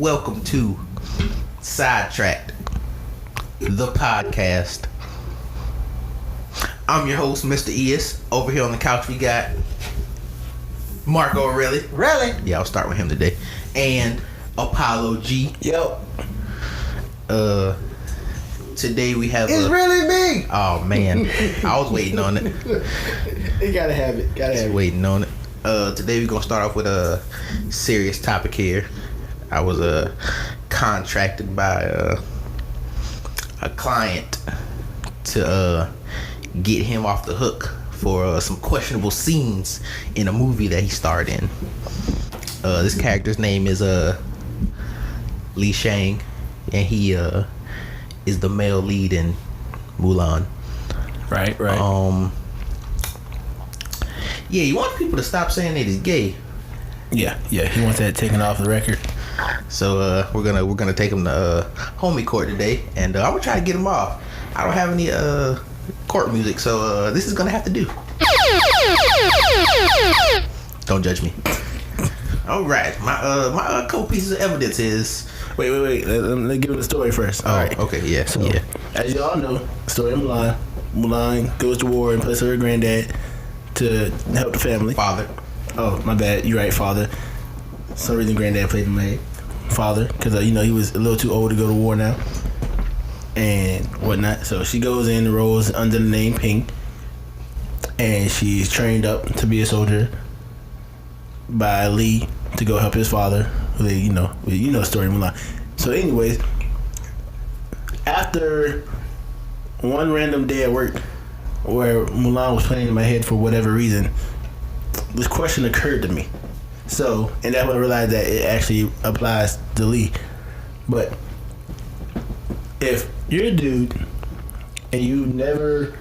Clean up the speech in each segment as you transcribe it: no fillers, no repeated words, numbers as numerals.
welcome to Sidetrack'd, the podcast. I'm your host, Mr. Ious. Over here on the couch, we got Marco Relli. Yeah, I'll start with him today. And Apollo G. Yo. Today we have It's really me. Oh man, I was waiting on it. You gotta have it. Waiting on it. Today we're gonna start off with a serious topic here. I was contracted by a client to get him off the hook for some questionable scenes in a movie that he starred in. This character's name is Shang, and he is the male lead in Mulan. Right. Yeah, you want people to stop saying that he's gay. Yeah. He wants that taken off the record. So we're gonna take him to homie court today, and I'm gonna try to get him off. I don't have any court music, so this is gonna have to do. Don't judge me. All right, my couple pieces of evidence is. Wait. Let's give it the story first. All right. Okay. Yeah. So, yeah. As y'all know, story of Mulan. Mulan goes to war in place of her granddad to help the family. Father. Oh, my bad. You're right, father. For some reason, granddad played in my head. Father, because he was a little too old to go to war now, and whatnot. So she goes in, rolls under the name Ping, and she's trained up to be a soldier by Li to go help his father. You know the story of Mulan. So, anyways, after one random day at work where Mulan was playing in my head for whatever reason, this question occurred to me. So, and that's when I realized that it actually applies to Lee. But if you're a dude and you never,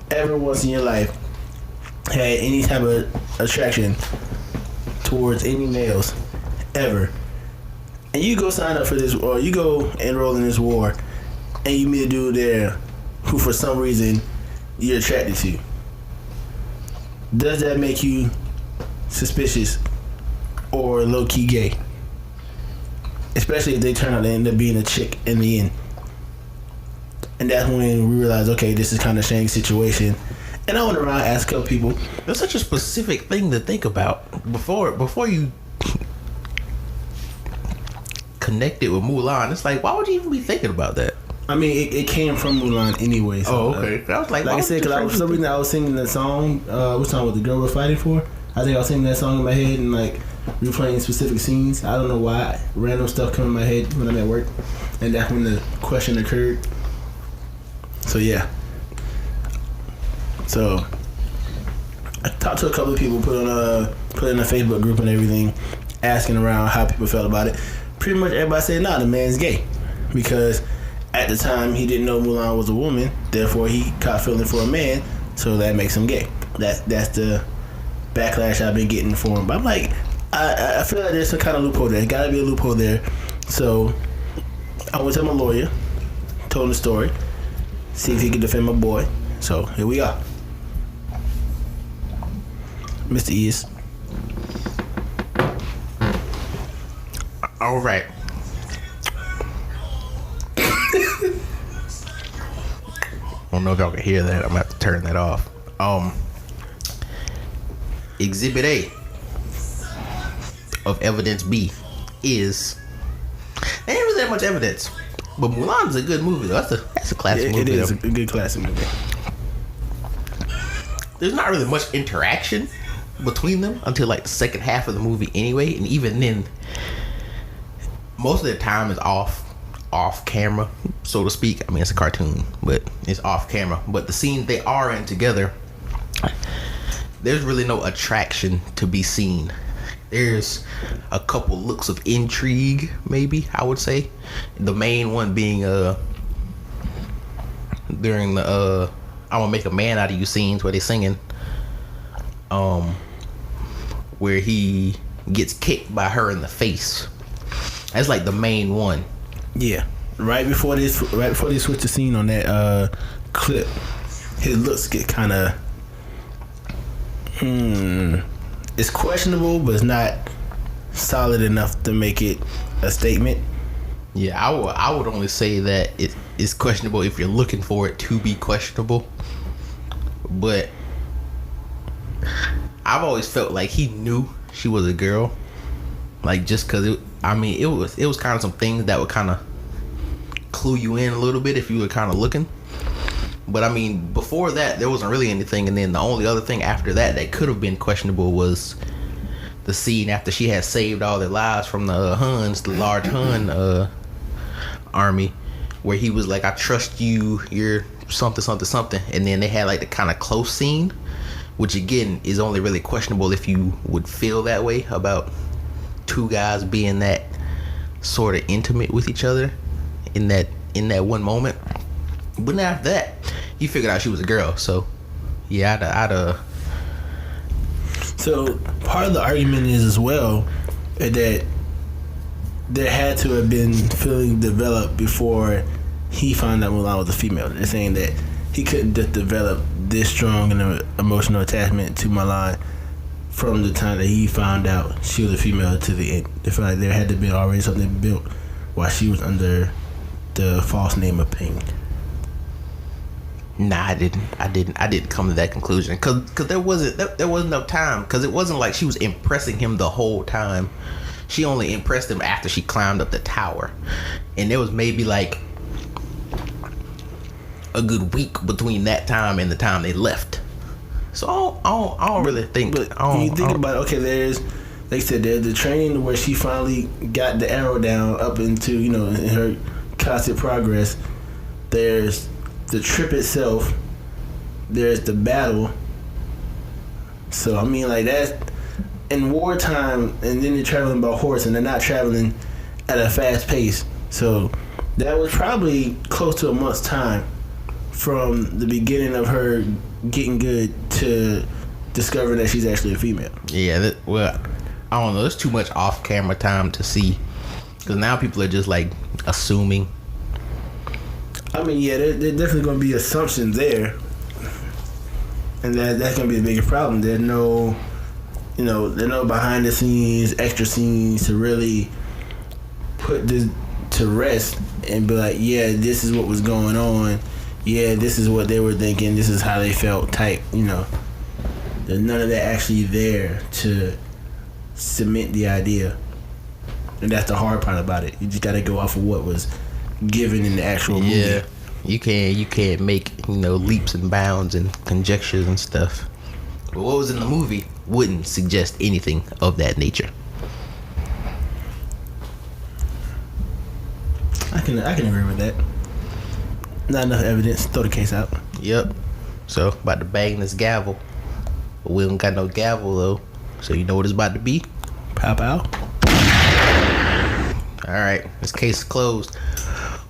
ever once in your life had any type of attraction towards any males, ever, and you go sign up for this, or you go enroll in this war, and you meet a dude there who for some reason you're attracted to, does that make you suspicious or low-key gay? Especially if they turn out to end up being a chick in the end. And that's when we realize, okay, this is kind of Shang's situation. And I went around and asked a couple people. That's such a specific thing to think about before you connect it with Mulan. It's like, why would you even be thinking about that? I mean, it came from Mulan anyway. So, okay. I was like I said, because for some reason I was singing that song. What song was the girl was fighting for? I think I was singing that song in my head and like replaying specific scenes. I don't know why. Random stuff come in my head when I'm at work, and that's when the question occurred. So yeah. So I talked to a couple of people, put in a Facebook group and everything, asking around how people felt about it. Pretty much everybody said, nah, the man's gay, because at the time he didn't know Mulan was a woman, therefore he caught feeling for a man, so that makes him gay. That's the backlash I've been getting for him. But I'm like, I feel like there's some kind of loophole there. There's gotta be a loophole there. So I went to my lawyer, told him the story, see if he could defend my boy. So here we are. Mr. Ious. All right. I don't know if y'all can hear that. I'm gonna have to turn that off. Exhibit A of evidence B is there ain't really that much evidence, but Mulan's a good movie though. That's a classic movie. It is a good classic movie. There's not really much interaction between them until like the second half of the movie anyway, and even then most of the time is off camera, so to speak. I mean, it's a cartoon, but it's off camera. But the scene they are in together, there's really no attraction to be seen. There's a couple looks of intrigue, maybe I would say. The main one being during the I'm gonna make a man out of you scenes where they singing, where he gets kicked by her in the face. That's like the main one. Yeah, right before they switch the scene on that clip, his looks get kind of it's questionable, but it's not solid enough to make it a statement. Yeah, I would only say that it is questionable if you're looking for it to be questionable. But I've always felt like he knew she was a girl, like just because it was kind of some things that would kind of clue you in a little bit if you were kind of looking. But I mean, before that, there wasn't really anything, and then the only other thing after that could have been questionable was the scene after she had saved all their lives from the Huns, the large Hun army, where he was like, "I trust you, you're something, something, something," and then they had like the kind of close scene, which again is only really questionable if you would feel that way about two guys being that sort of intimate with each other in that one moment. But then after that, you figured out she was a girl. So yeah, So part of the argument is as well that there had to have been feeling developed before he found out Mulan was a female. They're saying that he couldn't just develop this strong an emotional attachment to Mulan from the time that he found out she was a female to the end. They feel like there had to be already something built while she was under the false name of Ping. Nah, I didn't come to that conclusion because there wasn't enough time, because it wasn't like she was impressing him the whole time. She only impressed him after she climbed up the tower, and there was maybe like a good week between that time and the time they left. So I don't really think. But when you think about it, okay, there's, like I said, there's the training where she finally got the arrow down up into, in her constant progress. There's the trip itself. There's the battle. So I mean, like, that's in wartime, and then they're traveling by horse, and they're not traveling at a fast pace. So that was probably close to a month's time from the beginning of her getting good to discovering that she's actually a female. Yeah, well, I don't know. There's too much off-camera time to see, because now people are just like assuming. I mean, yeah, there's definitely going to be assumptions there, and that's going to be the biggest problem. There's no, there's no behind the scenes, extra scenes to really put this to rest and be like, yeah, this is what was going on. Yeah, this is what they were thinking. This is how they felt. Type, There's none of that actually there to cement the idea, and that's the hard part about it. You just got to go off of what was given in the actual movie. Yeah, you can't make leaps and bounds and conjectures and stuff. But what was in the movie wouldn't suggest anything of that nature. I can agree with that. Not enough evidence. Throw the case out. Yep. So about to bang this gavel, but we don't got no gavel though. So you know what it's about to be? Pow pow. All right, this case is closed.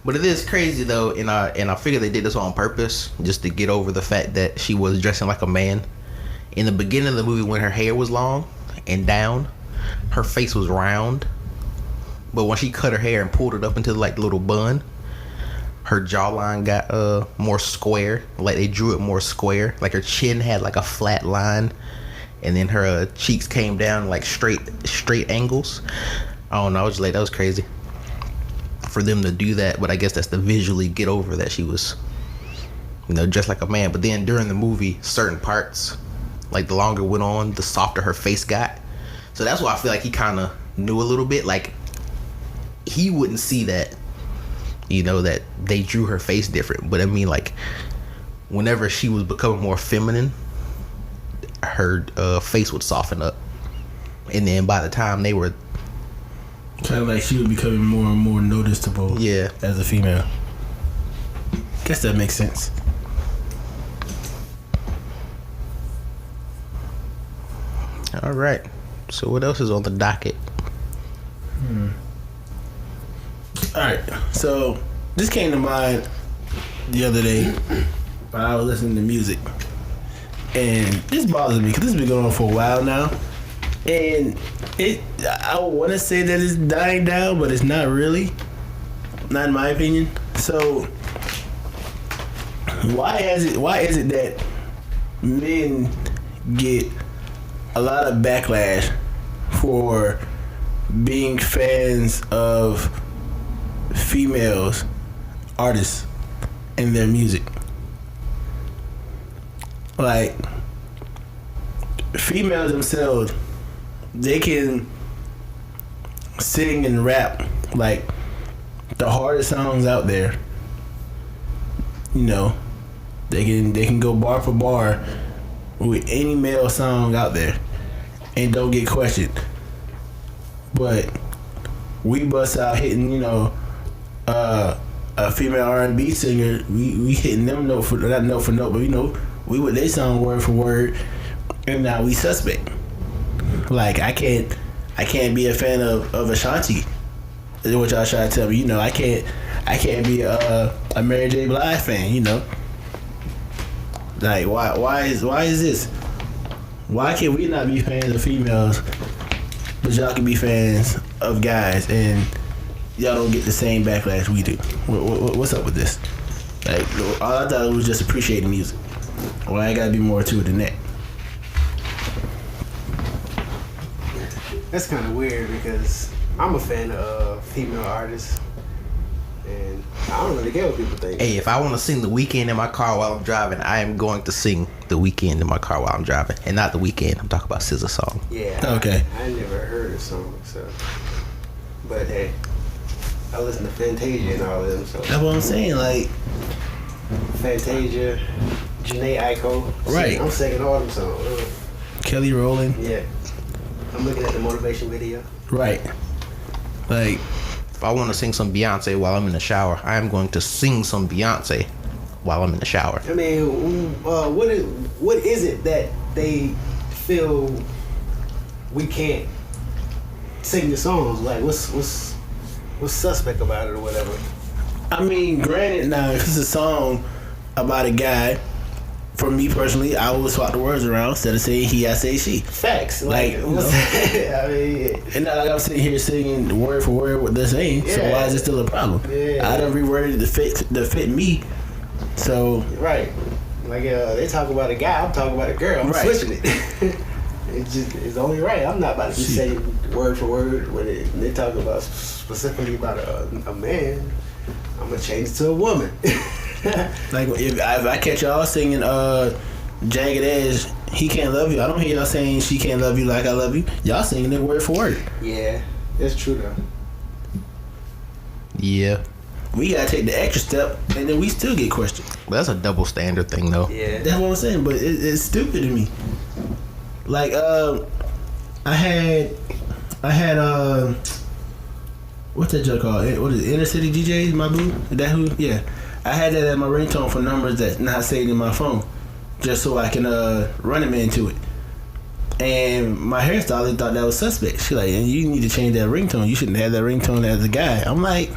But it is crazy though, and I figure they did this on purpose just to get over the fact that she was dressing like a man. In the beginning of the movie, when her hair was long and down, her face was round. But when she cut her hair and pulled it up into like the little bun, her jawline got more square. Like they drew it more square. Like her chin had like a flat line, and then her cheeks came down like straight angles. I don't know. I was just like, that was crazy for them to do that. But I guess that's to visually get over that she was, dressed like a man. But then during the movie, certain parts, like the longer it went on, the softer her face got. So that's why I feel like he kind of knew a little bit. Like he wouldn't see that, that they drew her face different. But I mean, like whenever she was becoming more feminine, her face would soften up, and then by the time they were kind of like she was becoming more and more noticeable. Yeah, as a female. Guess that makes sense. All right. So what else is on the docket? All right. So this came to mind the other day while I was listening to music, and this bothers me because this has been going on for a while now, and I want to say that it's dying down, but it's not really. Not in my opinion. So why is it that men get a lot of backlash for being fans of females artists and their music. Like, females themselves, they can sing and rap like the hardest songs out there. You know, they can go bar for bar with any male song out there and don't get questioned. But we bust out hitting, you know, a female R&B singer, we hitting them not note for note, but you know, we with their song word for word, and now we suspect. Like, I can't be a fan of Ashanti. Is what y'all trying to tell me? You know, I can't be a Mary J. Blige fan. You know, like why is this? Why can't we not be fans of females, but y'all can be fans of guys, and y'all don't get the same backlash we do? What's up with this? Like, all I thought was just appreciating music. Why I gotta be more to it than that? That's kind of weird because I'm a fan of female artists, and I don't really care what people think. Hey, if I want to sing The Weeknd in my car while I'm driving, I am going to sing The Weeknd in my car while I'm driving, and not The Weeknd. I'm talking about SZA song. Yeah. Okay. I never heard the song, so. But hey, I listen to Fantasia and all of them, so. That's what I'm saying. Like, Fantasia, Janae Aiko. Right. I'm singing all them songs. Kelly Rowland. Yeah. I'm looking at the motivation video. Right. Like, If I want to sing some Beyonce while I'm in the shower, I am going to sing some Beyonce while I'm in the shower. I mean, what is it that they feel we can't sing the songs? Like, what's suspect about it or whatever? I mean, granted, now if it's a song about a guy, for me personally, I would swap the words around instead of saying he, I say she. Facts. Like, I mean, and not like I'm sitting here singing word for word what they're saying. So Yeah. why is it still a problem? Yeah. I done reworded it to fit me. So right. Like, they talk about a guy, I'm talking about a girl. I'm Right. switching it. It's only right. I'm not about to be saying word for word when they talk about specifically about a man. I'm gonna change it to a woman. like if I catch y'all singing Jagged Edge, he can't love you, I don't hear y'all saying she can't love you like I love you. Y'all singing it word for word. Yeah, that's true though. Yeah. We gotta take the extra step, and then we still get questioned. That's a double standard thing, though. Yeah. That's what I'm saying, but it's stupid to me. Like, I had what's that joke called? What is it? Inner City DJs, my boo? Is that who? Yeah. I had that as my ringtone for numbers that's not saved in my phone, just so I can run them into it. And my hairstylist thought that was suspect. She like, and you need to change that ringtone. You shouldn't have that ringtone as a guy. I'm like,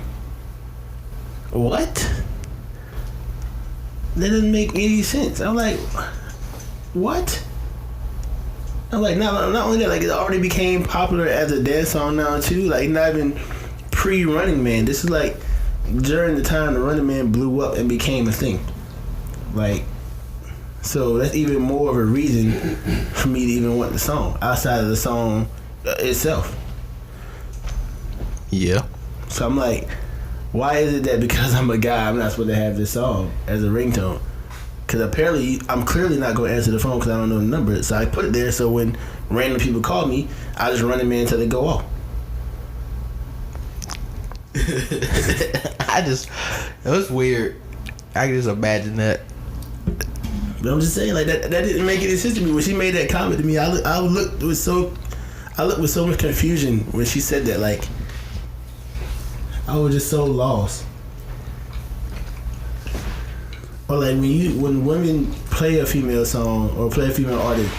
what? That doesn't make any sense. I'm like, what? I'm like, not only that, like, it already became popular as a dance song now too. Like, not even pre-Running Man. This is like during the time the Running Man blew up and became a thing. Like, so that's even more of a reason for me to even want the song outside of the song itself. Yeah. So I'm like, why is it that because I'm a guy, I'm not supposed to have this song as a ringtone? Because apparently I'm clearly not going to answer the phone because I don't know the number. So I put it there so when random people call me, I just run them in until they go off. It was weird. I can just imagine that. But I'm just saying, like, that didn't make any sense to me. When she made that comment to me, I looked with so much confusion when she said that. Like, I was just so lost. Or like when women play a female song or play a female artist,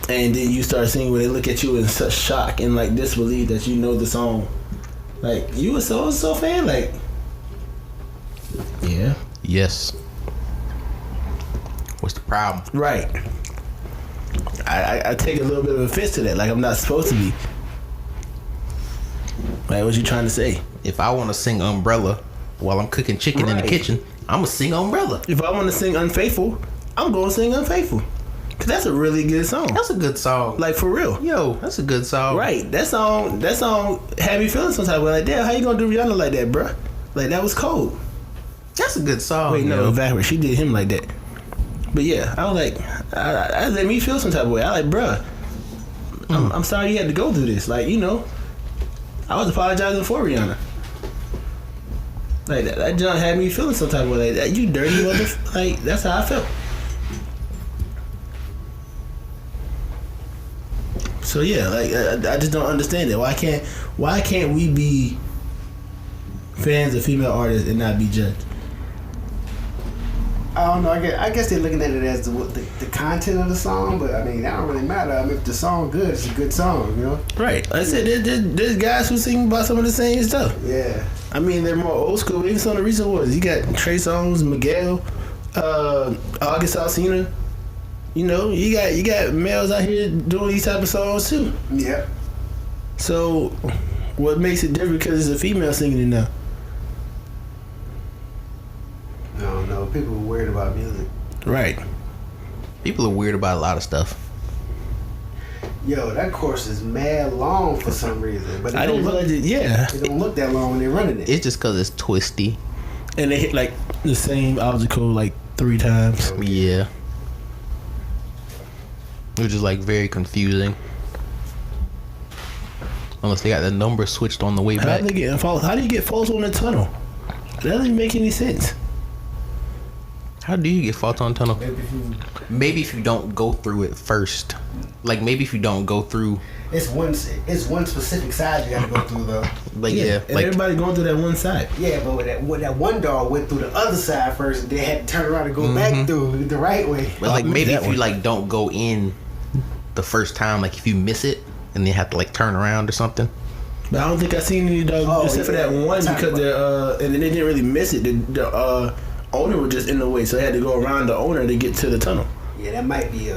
and then you start singing where they look at you in such shock and like disbelief that you know the song. Like, you a so fan, like, yeah. Yes. What's the problem? Right. I take a little bit of offense to that. Like, I'm not supposed to be. Like, what you trying to say? If I want to sing Umbrella while I'm cooking chicken in the Right. kitchen, I'm going to sing Umbrella. If I want to sing Unfaithful, I'm going to sing Unfaithful. Cause that's a really good song. That's a good song. Like for real. Yo, that's a good song. Right. That song had me feeling some type of way. Like, damn, how you gonna do Rihanna like that, bruh? Like that was cold. That's a good song. Wait, no, backwards. She did him like that. But yeah, I was like, I let me feel some type of way. I like, bruh, I'm sorry you had to go through this. Like, you know, I was apologizing for Rihanna. Like that John had me feeling some type of way. Like that, you dirty motherfucker. Like that's how I felt. So yeah, like I just don't understand it. Why can't we be fans of female artists and not be judged? I don't know. I guess they're looking at it as the content of the song, but I mean, that don't really matter. I mean, if the song good, it's a good song, you know. Right. Like I said, there's guys who sing about some of the same stuff. Yeah. I mean, they're more old school. Even some of the recent ones. You got Trey Songz, Miguel, August Alsina. You know, you got males out here doing these type of songs too. Yep. So, what makes it different? Because it's a female singing it now. I don't know. People are weird about music. Right. People are weird about a lot of stuff. Yo, that course is mad long for some reason, but I didn't realize it. Yeah. It don't look that long when they're running it. It's just because it's twisty. And they hit like the same obstacle like 3 times. Yeah. Which is like very confusing. Unless they got the number switched on the way back. How do you get false on the tunnel? That doesn't make any sense. How do you get fault on tunnel? Maybe if you don't go through it first. Like maybe if you don't go through. It's one specific side you gotta go through though. Like yeah, and like everybody going through that one side. Yeah, but with that one dog went through the other side first, and they had to turn around and go back through the right way. But like maybe if you one. like don't go in the first time, like if you miss it and then have to like turn around or something. But I don't think I seen any dogs except for that one because they're and then they didn't really miss it. The owner was just in the way, so they had to go around the owner to get to the tunnel. Yeah, that might be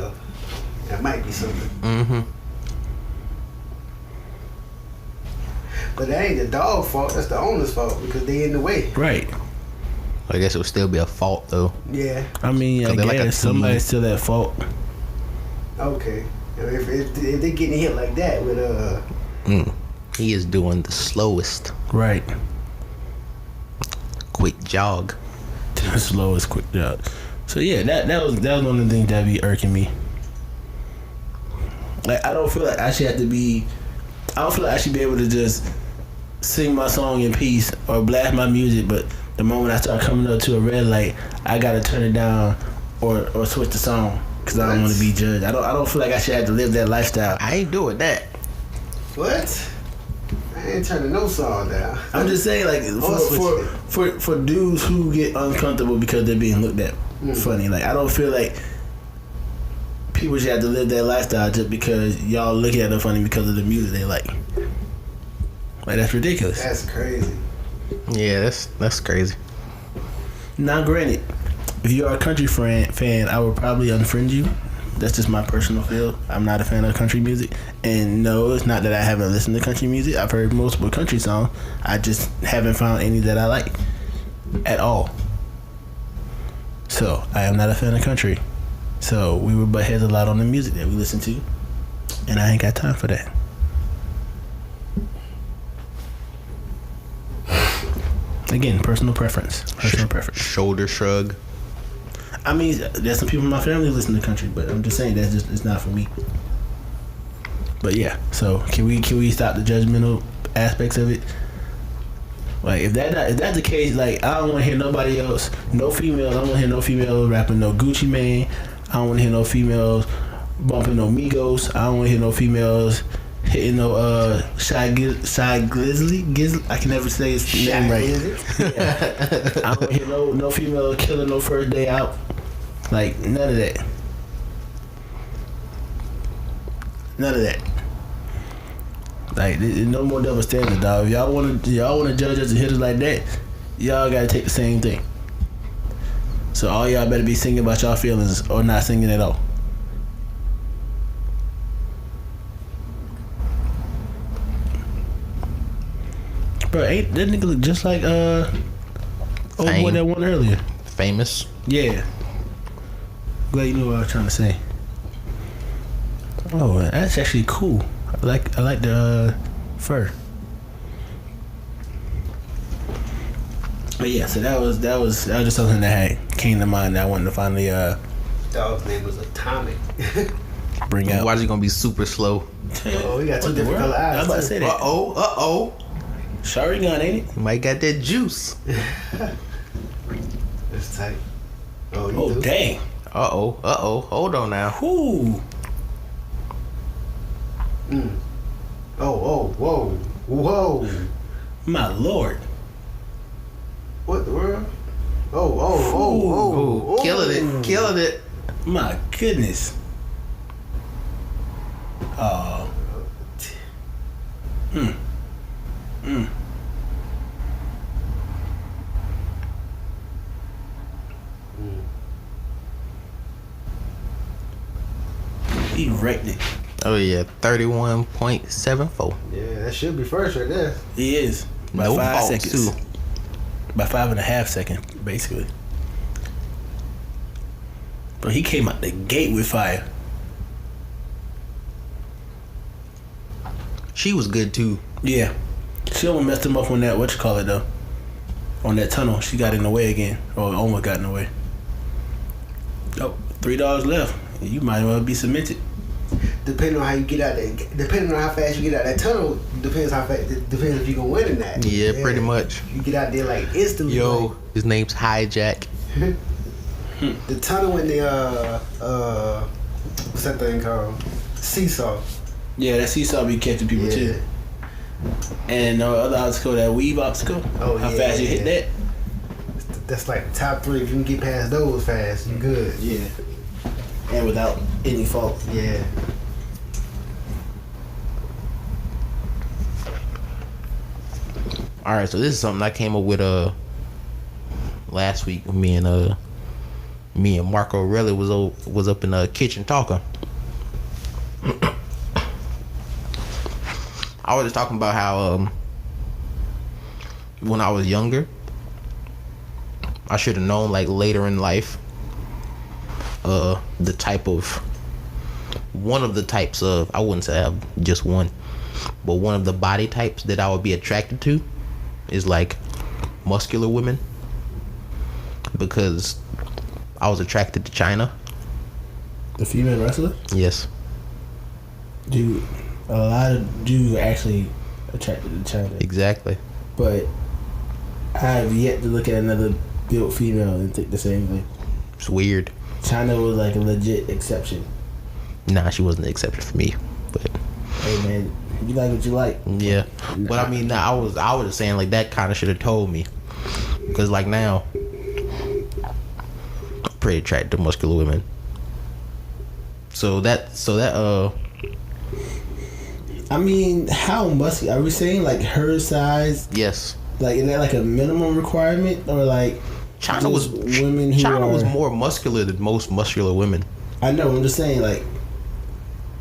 something. Mm-hmm. But that ain't the dog fault. That's the owner's fault because they in the way. Right. I guess it would still be a fault though. Yeah. I mean, I they're guess like a somebody's still at fault. Okay. If they getting hit like that with He is doing the slowest. Right. Quick jog. The slowest quick jog. So yeah, that was one of the things that be irking me. Like I don't feel like I should be able to just sing my song in peace or blast my music, but the moment I start coming up to a red light, I gotta turn it down or switch the song because I don't want to be judged. I don't feel like I should have to live that lifestyle. I ain't doing that. what? I ain't turning no song down. I'm just saying, like for dudes who get uncomfortable because they're being looked at funny. Like I don't feel like people should have to live that lifestyle just because y'all looking at them funny because of the music they like. Like that's ridiculous. That's crazy. Yeah, that's crazy. Now, granted, if you are a country fan, I would probably unfriend you. That's just my personal feel. I'm not a fan of country music. And no, it's not that I haven't listened to country music. I've heard multiple country songs. I just haven't found any that I like at all. So, I am not a fan of country. So, we would butt heads a lot on the music that we listen to. And I ain't got time for that. Again, personal preference. Shoulder shrug. I mean, there's some people in my family listen to country, but I'm just saying it's not for me. But yeah, so can we stop the judgmental aspects of it? Like if that's the case, like I don't want to hear nobody else, no females. I don't want to hear no females rapping no Gucci Mane. I don't want to hear no females bumping no Migos. I don't want to hear no females hitting no Shy Glizzly. I can never say his name right. Yeah. I don't want to hear no female killing no first day out. Like none of that. None of that. Like there's no more double standards, dog. If y'all want to judge us and hit us like that, y'all gotta take the same thing. So all y'all better be singing about y'all feelings or not singing at all. Bro, ain't that nigga look just like old boy that won earlier? Famous. Yeah. Glad you knew what I was trying to say. Oh, that's actually cool. I like the fur. But yeah, so that was just something that came to mind that I wanted to finally Dog's name was Atomic. bring out. Why is he gonna be super slow? Oh, he got two different color I eyes. was about to say that. Uh-oh. Sorry gun, ain't it? You might got that juice. It's tight. Oh, you Oh do? dang. Uh-oh. Hold on now. Whoo. Whoa. My lord. What the world? Oh. Killing it. My goodness. Oh. He wrecked it. Oh yeah, 31.74. Yeah, that should be first right there. He is. By No 5 fault, seconds. too. By 5.5 seconds, basically. But he came out the gate with fire. She was good too. Yeah. She almost messed him up on that, though. On that tunnel. She got in the way again. Or almost got in the way. Oh, $3 left. You might as well be cemented. Depending on how you get out there, depending on how fast you get out that tunnel, depends if you gonna win in that. Yeah, pretty much. You get out there like instantly. Yo, his name's Hijack. The tunnel in the what's that thing called? Seesaw. Yeah, that seesaw be catching people too. And the other obstacle, that weave obstacle. Oh, how yeah, fast you hit yeah. that? That's like the top 3. If you can get past those fast, you good. Yeah. And without any fault. Yeah. All right, so this is something I came up with last week. Me and Marco Relli was up in the kitchen talking. I was just talking about how when I was younger, I should have known like later in life the type of one of the types of, I wouldn't say I have just one, but one of the body types that I would be attracted to is like muscular women, because I was attracted to China. The female wrestler? Yes. Dude, a lot of dudes are actually attracted to China. Exactly. But I have yet to look at another built female and think the same thing. It's weird. China was like a legit exception. Nah, she wasn't the exception for me, but Hey man, you like what you like. yeah. But I mean, nah, I was just saying like that kind of should have told me, because like now, I'm pretty attracted to muscular women. So that I mean, how muscular? Are we saying like her size? yes. Like, is that like a minimum requirement, or like China was women who China was are- more muscular than most muscular women. I know. I'm just saying, like,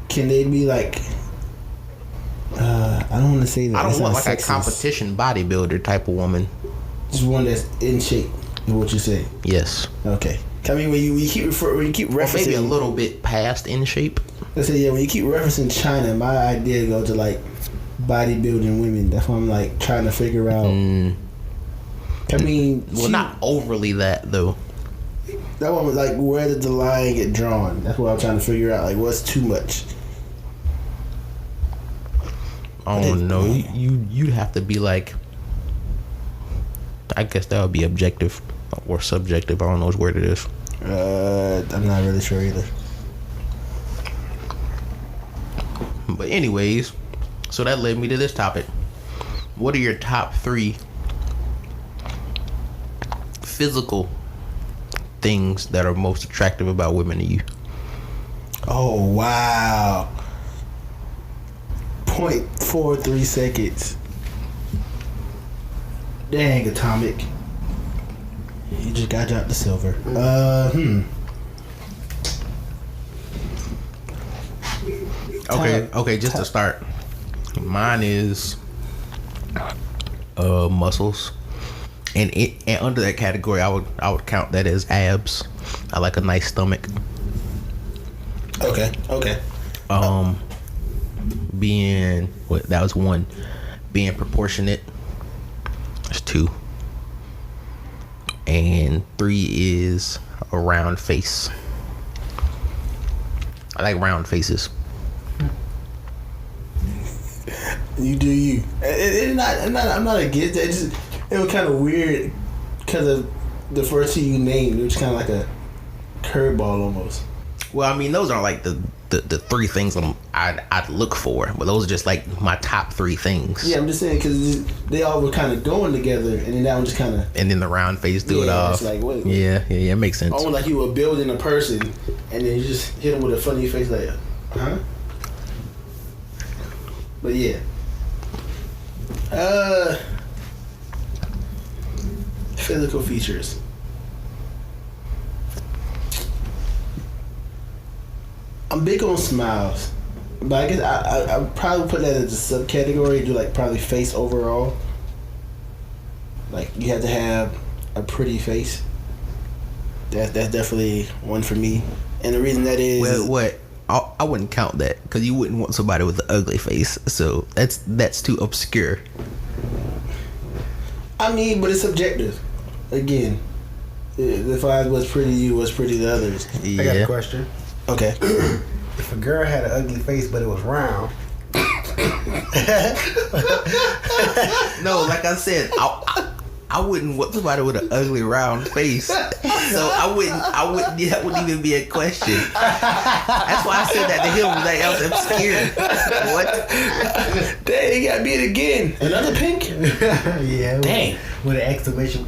can they be like? I don't want to say that. I don't That's want not like a sexist. competition bodybuilder type of woman. Just one that's in shape. Is what you say? Yes. Okay. I mean, when you keep referencing, Or maybe a little bit past in shape. Let's say, yeah, when you keep referencing China, my idea go to like bodybuilding women. That's why I'm like trying to figure out. I mean, Well, not overly that though. that one was like, where did the line get drawn? That's what I'm trying to figure out. Like, what's too much? I don't know. You'd have to be like, I guess that would be objective or subjective. I don't know which word it is. I'm not really sure either. But anyways, so that led me to this topic. What are your top 3 physical things that are most attractive about women to you? Oh wow. 0.43 seconds. Dang, Atomic. You just got dropped the silver. Okay, just to start. Mine is muscles. And under that category I would count that as abs. I like a nice stomach. Okay. Being what that was one. Being proportionate. That's 2. And 3 is a round face. I like round faces. You do you. I'm not against that. It was kind of weird because of the first 2 you named. It was kind of like a curveball almost. Well, I mean, those aren't like the 3 things I'd look for, but those are just like my top 3 things. Yeah, I'm just saying because they all were kind of going together, and then that one just kind of. And then the round face do it off. It's like, wait. Yeah, it makes sense. Almost like you were building a person, and then you just hit them with a funny face, like, huh? But yeah. Physical features. I'm big on smiles, but I guess I probably put that as a subcategory. Do like probably face overall. Like you have to have a pretty face. That's definitely one for me, and the reason that is. Well, what? I wouldn't count that because you wouldn't want somebody with an ugly face. So that's too obscure. I mean, but it's subjective. Again, it defines what's pretty to you, what's pretty to others. Yeah. I got a question. Okay. If a girl had an ugly face but it was round. No, like I said, I wouldn't want somebody with an ugly round face. So I wouldn't. That wouldn't even be a question. That's why I said that to him. Like I was obscure. What? Dang, you got beat again. Another pink? Yeah. Dang. With an exclamation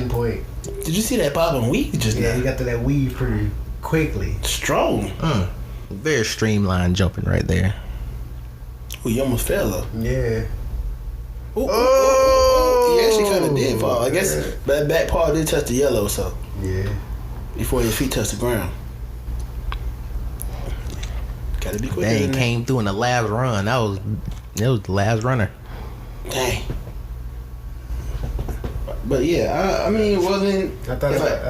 point. Did you see that bob and weave just Yeah, now? he got to that weave pretty quickly. Strong. Very streamlined jumping right there. Oh, you almost fell though. Yeah. Oh! He actually kind of did fall. I guess that back paw did touch the yellow, so. Yeah. Before his feet touched the ground. Gotta be quick. Dang, came through in the last run. That was the last runner. Dang. But yeah, I mean, it wasn't. I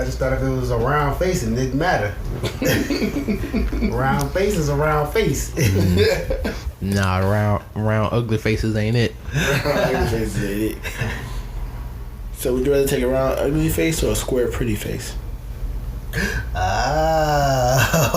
just thought if it was a round face, it didn't matter. Round face is a round face. Nah, round ugly faces ain't it. Ugly faces ain't it. So would you rather take a round ugly face or a square pretty face?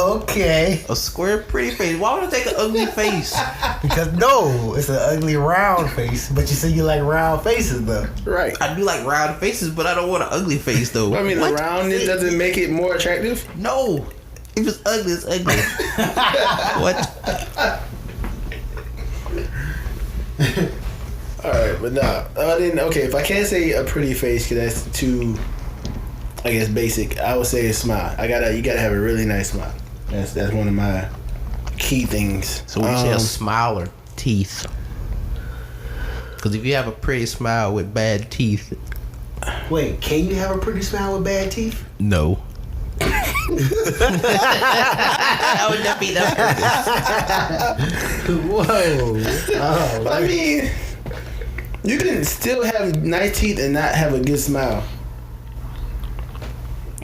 Okay. A square pretty face. Why would I take an ugly face? Because no, it's an ugly round face. But you say you like round faces though. Right. I do like round faces, but I don't want an ugly face though. I mean, What? the roundness doesn't make it more attractive. No. If it's ugly, it's ugly. What? Alright, but nah. Okay, if I can't say a pretty face, because that's too, I guess, basic, I would say a smile. You gotta have a really nice smile. That's one of my key things. So when you say a smile or teeth? Because if you have a pretty smile with bad teeth, Wait, can you have a pretty smile with bad teeth? no. That would not be the purpose. Whoa. Oh, I mean, you can still have nice teeth and not have a good smile.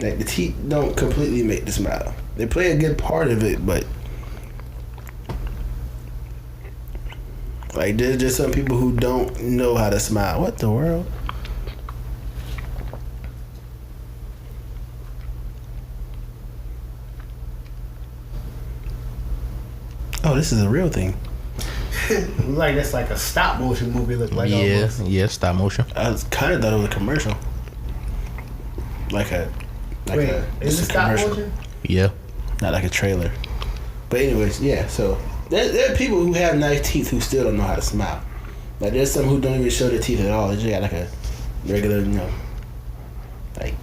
Like, the teeth don't completely make the smile. They play a good part of it, but like, there's just some people who don't know how to smile. What the world? Oh, this is a real thing. like that's like a stop motion movie. Look like almost. Yeah, stop motion. I kind of thought it was a commercial. Wait, is it stop motion? Yeah. Not like a trailer. But anyways, yeah, so there are people who have nice teeth who still don't know how to smile. Like, there's some who don't even show their teeth at all. They just got like a regular, like.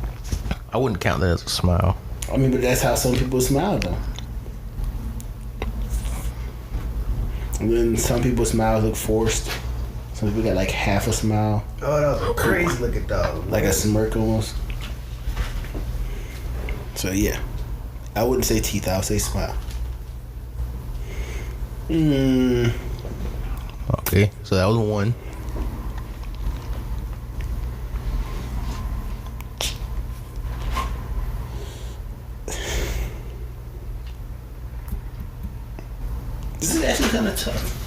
I wouldn't count that as a smile. I mean, but that's how some people smile, though. And then some people's smiles look forced. Some people got like half a smile. Oh, that was a crazy looking dog. Like a smirk almost. So yeah, I wouldn't say teeth. I would say smile. Okay, so that was one. kind of tough.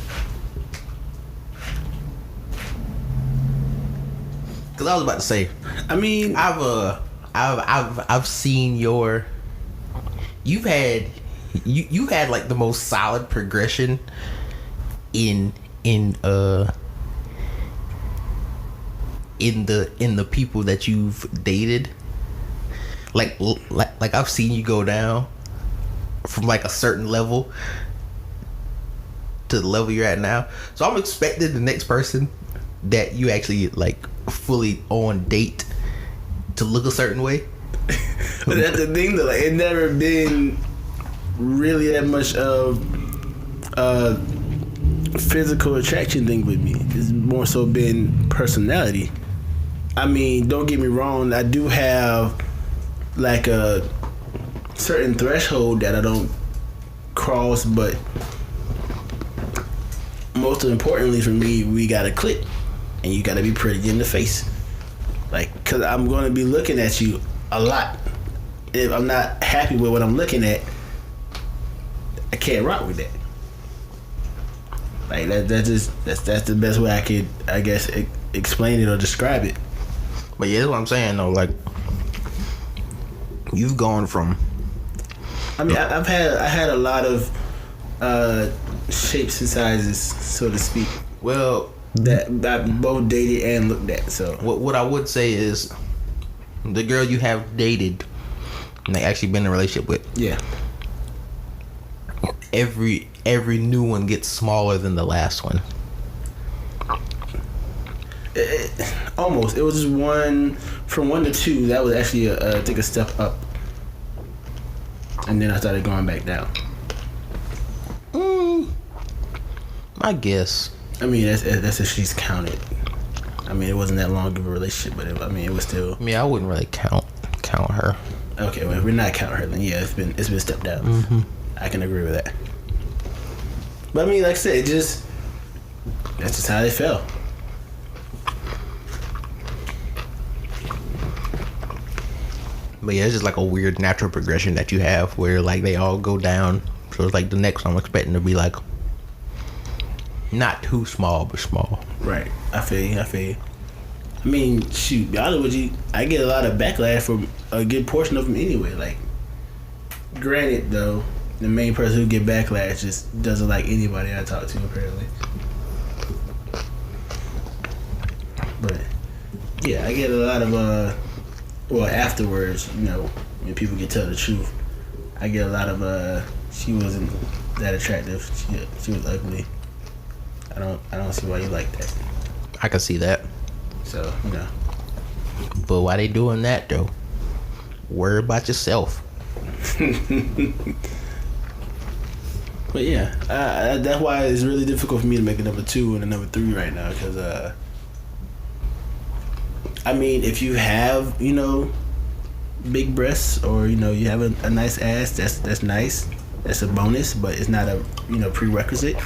Because I was about to say, I mean, I've seen your. You had like the most solid progression in the people that you've dated. Like I've seen you go down from like a certain level to the level you're at now. So I'm expecting the next person that you actually like fully on date to look a certain way. But that's the thing though, like it never been really that much of physical attraction thing with me. It's more so been personality. I mean, don't get me wrong, I do have like a certain threshold that I don't cross, but most importantly for me, we gotta click, and you gotta be pretty in the face. Like, cause I'm gonna be looking at you a lot. If I'm not happy with what I'm looking at, I can't rock with that. Like that's the best way I could, I guess, explain it or describe it. But yeah, that's what I'm saying though. Like, you've gone from. I mean, I had a lot of shapes and sizes, so to speak. Well, that I both dated and looked at. So what I would say is, the girl you have dated, and they actually been in a relationship with. Yeah. Every new one gets smaller than the last one. Almost. It was just from 1 to 2. That was actually I think a step up, and then I started going back down. I guess. I mean, that's if she's counted. I mean, it wasn't that long of a relationship, but it was still. I mean, I wouldn't really count her. Okay, well, if we're not counting her, then yeah, it's been stepped down. Mm-hmm. I can agree with that. But I mean, like I said, that's just how they felt. But yeah, it's just like a weird natural progression that you have where like they all go down. So it's like the next one I'm expecting to be like not too small, but small. Right. I feel you. I mean, shoot, be honest with you, I get a lot of backlash from a good portion of them anyway. Like, granted, though, the main person who get backlash just doesn't like anybody I talk to, apparently. But, yeah, I get a lot of, afterwards, when people can tell the truth, I get a lot of, she wasn't that attractive. She was ugly. I don't see why you like that. I can see that. So, But why they doing that though? Worry about yourself. But yeah, that's why it's really difficult for me to make a number 2 and a number 3 right now. Because I mean, if you have big breasts or you have a nice ass, that's nice. That's a bonus, but it's not a prerequisite.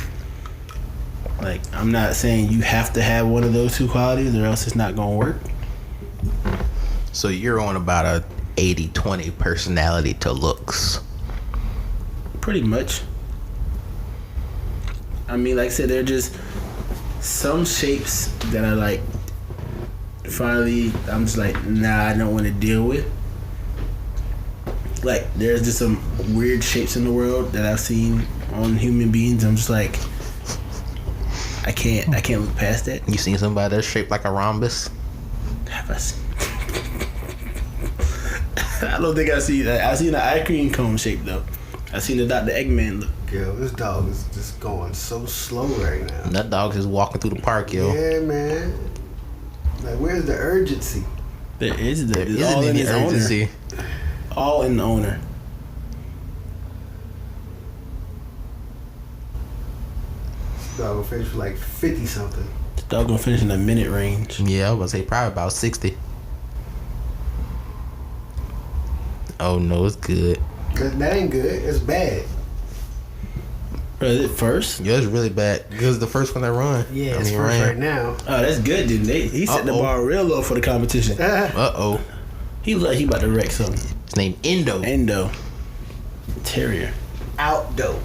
Like, I'm not saying you have to have one of those 2 qualities or else it's not gonna work. So you're on about a 80-20 personality to looks. Pretty much. I mean, like I said, there are just some shapes that I like. Finally, I'm just like, nah, I don't want to deal with. Like, there's just some weird shapes in the world that I've seen on human beings. I'm just like, I can't look past that. You seen somebody that's shaped like a rhombus? Have I seen? I don't think I see that. I seen the ice cream cone shape though. I seen the Dr. Eggman look. Yo, this dog is just going so slow right now. And that dog's just walking through the park, yo. Yeah, man. Like, where's the urgency? There is all in the urgency. All in the owner. This dog will finish for like 50 something. This dog gonna finish in the minute range. Yeah, I was gonna say probably about 60. Oh no, it's good. That ain't good. It's bad. Bro, is it first? Yeah, it's really bad because the first one that run. Yeah, it's first right now. Oh, that's good, dude. He set the bar real low for the competition. Uh-oh. He look like he about to wreck something. His name Endo. Terrier. Outdo.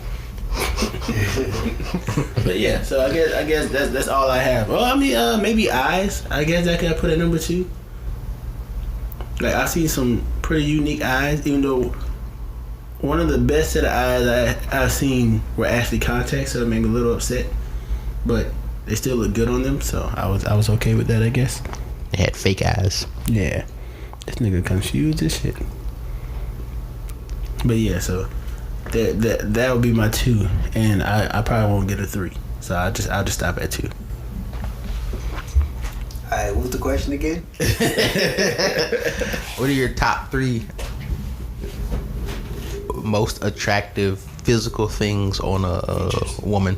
But yeah, so I guess that's all I have. Well, I mean, maybe eyes. I guess that could put at number 2. Like I see some pretty unique eyes, even though one of the best set of eyes I've seen were actually contacts, so it made me a little upset. But they still look good on them, so I was okay with that, I guess. They had fake eyes. Yeah, this nigga confused as shit. But yeah, so that would be my 2, and I probably won't get a 3, so I'll just stop at 2. Alright, what's the question again? What are your top 3 most attractive physical things on a woman?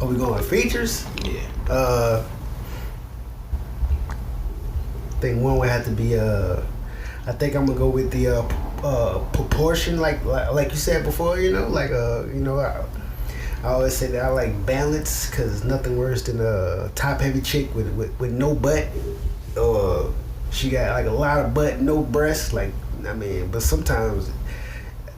Are we going features? Yeah. I think one would have to be I think I'm gonna go with the proportion, like you said before. I always say that I like balance, because nothing worse than a top heavy chick with no butt, or she got like a lot of butt, no breasts. Like, I mean, but sometimes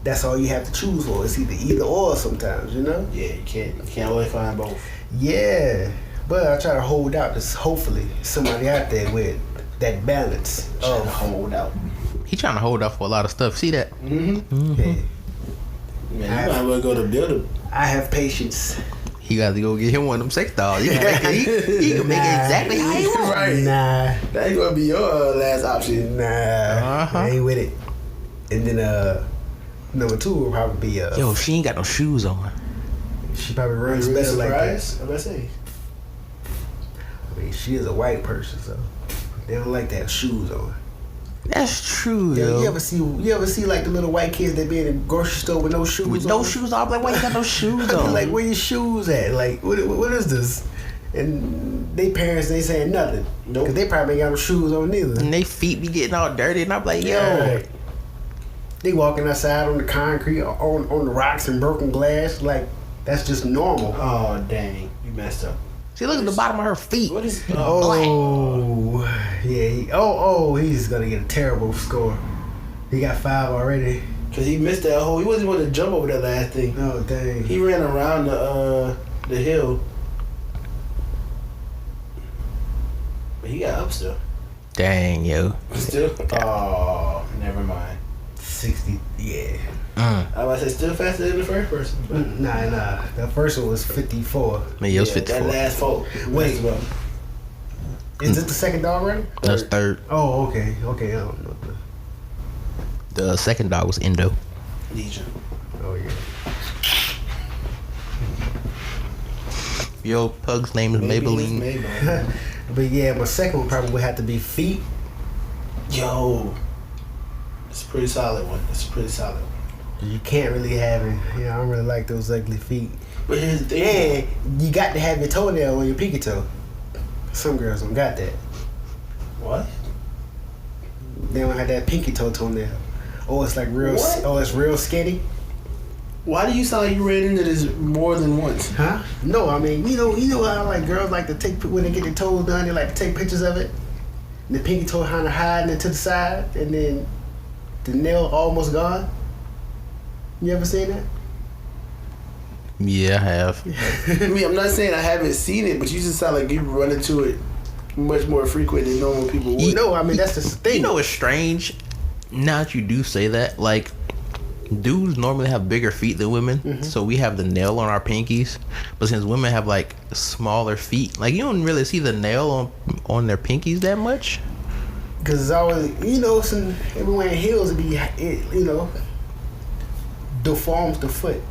that's all you have to choose for. It's either or sometimes, Yeah, you can't always find both. Yeah, but I try to hold out. There's hopefully somebody out there with that balance. Trying to hold out. He trying to hold out for a lot of stuff. See that? Mm-hmm. Yeah. Man, you might as well go to build I have patience. He got to go get him one of them sex dolls. He can make it exactly how he wants. Right. Nah, That ain't gonna be your last option. I ain't with it. And then number 2 will probably be Yo, she ain't got no shoes on. she probably runs Really better like that. surprised? What I say? I mean, she is a white person, so they don't like to have shoes on. That's true, Yeah, yo. you ever see like the little white kids that be in the grocery store with no shoes With on? no shoes on? I'm like, why you got no shoes on? Like, where your shoes at? Like, what is this? And they parents, they saying nothing. Nope. Cause they probably ain't got no shoes on neither. And they feet be getting all dirty, and I'm like, yo. Right. They walking outside on the concrete, on the rocks and broken glass. Like, that's just normal. Oh dang, you messed up. See, look at the bottom of her feet. What is? Oh, yeah. He's gonna get a terrible score. He got 5 already. Cause he missed that hole. He wasn't going to jump over that last thing. Oh, dang. He ran around the hill. But he got up still. Dang, yo. Still? Oh, never mind. 60, yeah. I was about to say still faster than the first person. But Nah. The first one was 54. Man, yours yeah, 54. that last folk. Wait. messed him up. Is this the second dog already? That's third. Oh, okay. I don't know. The second dog was Indo. Legion. Oh, yeah. Yo, pug's name is Maybelline. Maybelline. But yeah, my second one probably would have to be feet. Yo. It's a pretty solid one. You can't really have it. I don't really like those ugly feet. But here's the thing. And you got to have your toenail on your pinky toe. Some girls don't got that. What? They don't have that pinky toenail. Oh, it's like real. What? Oh, it's real skinny. Why do you sound like you ran into this more than once? Huh? No, I mean, you know how like girls like to take when they get their toes done, they like to take pictures of it. And the pinky toe kind of hiding it to the side, and then the nail almost gone. You ever seen that? Yeah, I have. I mean, I'm not saying I haven't seen it, but you just sound like you run into it much more frequent than normal people would. No, I mean that's the thing. You know what's strange? Now that you do say that, like, dudes normally have bigger feet than women, so we have the nail on our pinkies. But since women have like smaller feet, like you don't really see the nail on their pinkies that much. Because it's always, some everyone in heels deforms the foot,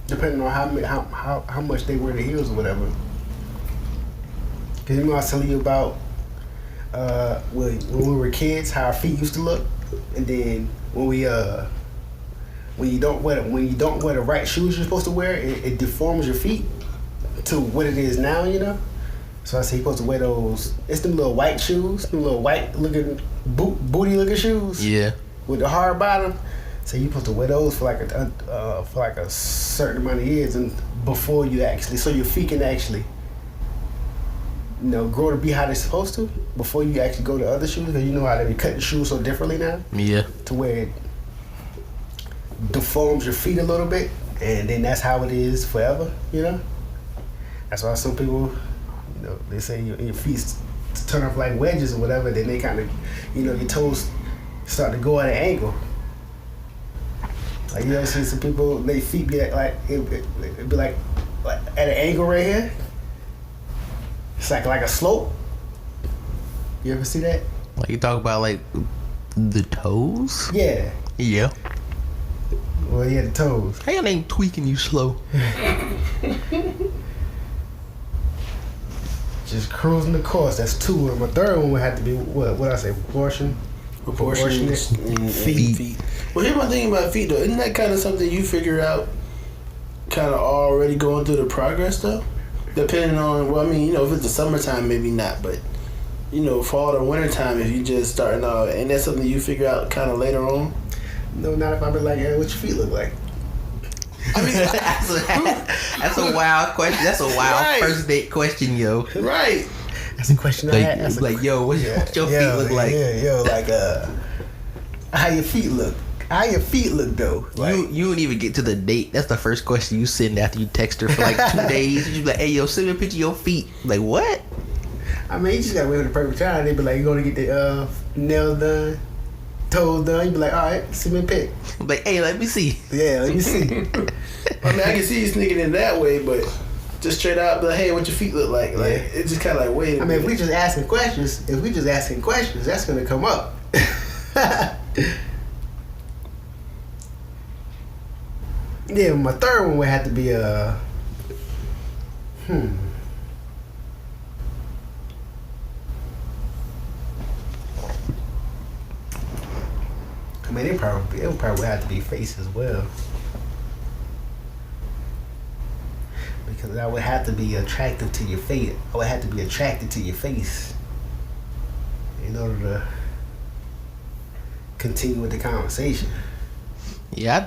depending on how much they wear the heels or whatever. Because I was telling you about when we were kids, how our feet used to look, and then when you don't wear the right shoes you're supposed to wear, it deforms your feet to what it is now, So I say you're supposed to wear those. It's them little white shoes, them little white looking booty looking shoes. Yeah. With the hard bottom. So you're supposed to wear those for like a certain amount of years, and before you actually, so your feet can actually, grow to be how they're supposed to. Before you actually go to other shoes, because you know how they be cutting shoes so differently now. Yeah. To where it deforms your feet a little bit, and then that's how it is forever. You know, that's why some people, you know, they say your feet turn off like wedges or whatever. Then they kind of, you know, your toes start to go at an angle. Like you ever see some people, their feet be like it'd be like at an angle right here. It's like a slope. You ever see that? Like you talk about like the toes? Yeah. Yeah. Well, yeah, the toes. How your name tweaking you slow? Just cruising the course. That's 2. And my third one would have to be what I say? Proportionate feet. Well, here's my thing about feet though. Isn't that kind of something you figure out kind of already going through the progress though? Depending on, well, I mean, you know, if it's the summertime, maybe not, but you know, fall or wintertime, if you just starting out, and that's something you figure out kind of later on. No, not if I be like, hey, what your feet look like? I mean, that's a wild question. That's a wild first date question, yo. Right. That's a question I had. That's like, yo, what your feet look like? Yeah, yo, like, how your feet look? How your feet look though? Like, You don't even get to the date. That's the first question you send after you text her for like 2 days. You be like, hey, yo, send me a picture of your feet. Like, what? I mean, you just gotta wait for the perfect time. They be like, you gonna get the nails done, toes done. You be like, all right, send me a pic. I'm like, hey, let me see. Yeah, let me see. I mean, I can see you sneaking in that way, but just straight out, be like, hey, what your feet look like? Like, it's just kind of like, wait a minute. If we just asking questions, that's gonna come up. Yeah, my third one would have to be I mean, it would probably have to be face as well, because I would have to be attractive to your face. I would have to be attracted to your face in order to continue with the conversation. Yeah,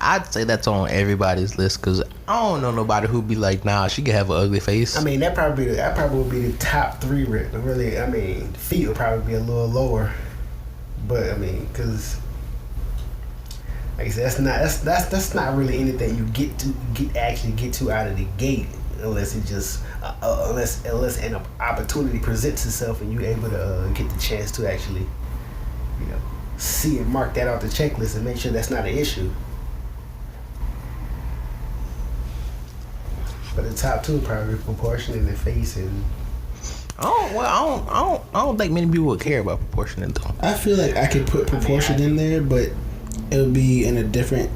I'd say that's on everybody's list because I don't know nobody who'd be like, nah, she could have an ugly face. I mean, that probably would be the top 3. Really, I mean, feet would probably be a little lower, but I mean, because like I said, that's not really anything you get to out of the gate, unless it just unless an opportunity presents itself and you're able to get the chance to actually, you know, see and mark that off the checklist and make sure that's not an issue. But the top 2 probably proportionate in the face and. I don't think many people would care about proportionate though. I feel like I could put proportion in there, but it would be in a different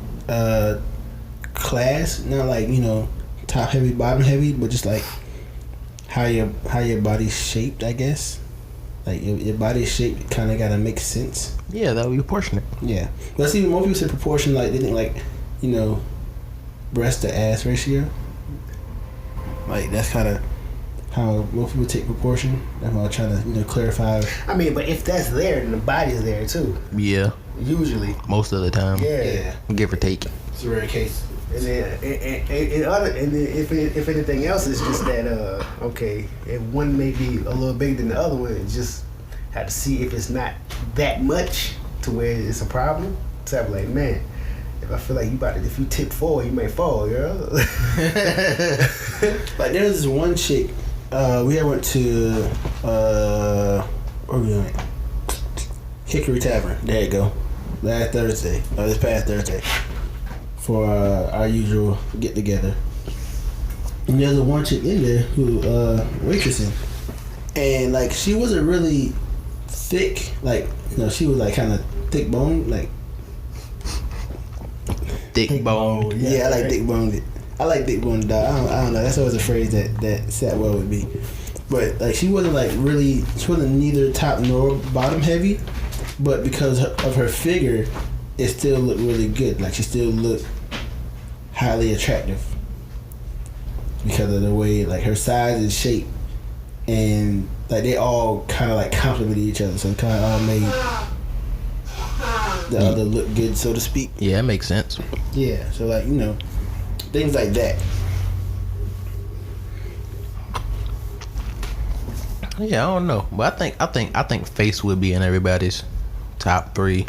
class. Not like, you know, top heavy, bottom heavy, but just like how your body's shaped, I guess. Like your body's shape kind of gotta make sense. Yeah, that would be proportionate. Yeah, but see, most people say proportion, like they think like, you know, breast to ass ratio. Like that's kind of how most people take proportion. That's why I'm trying to, you know, clarify. I mean, but if that's there, then the body's there too. Yeah. Usually. Most of the time. Yeah. Give or take. It's a rare case. And then, if anything else, it's just that okay, if one may be a little bigger than the other one, it just have to see if it's not that much to where it's a problem. So I'm like, man, if I feel like if you tip forward, you may fall, girl. Like there's this one chick. We had went to where we went? Hickory Tavern. There you go. This past Thursday. For our usual get together, and there's a one chick in there who waitressing, and like she wasn't really thick, like, you know, she was like kind of thick bone, like thick bone. Yeah, I like thick boned. I like thick boned dog. I don't know. That's always a phrase that sat well with me. But like she wasn't neither top nor bottom heavy, but because of her figure, it still looked really good. Like she still looked highly attractive because of the way like her size and shape, and like they all kind of like complemented each other, so it kind of all made the other look good, so to speak. Yeah, that makes sense. Yeah, so like, you know, things like that. Yeah, I don't know, but I think face would be in everybody's top 3.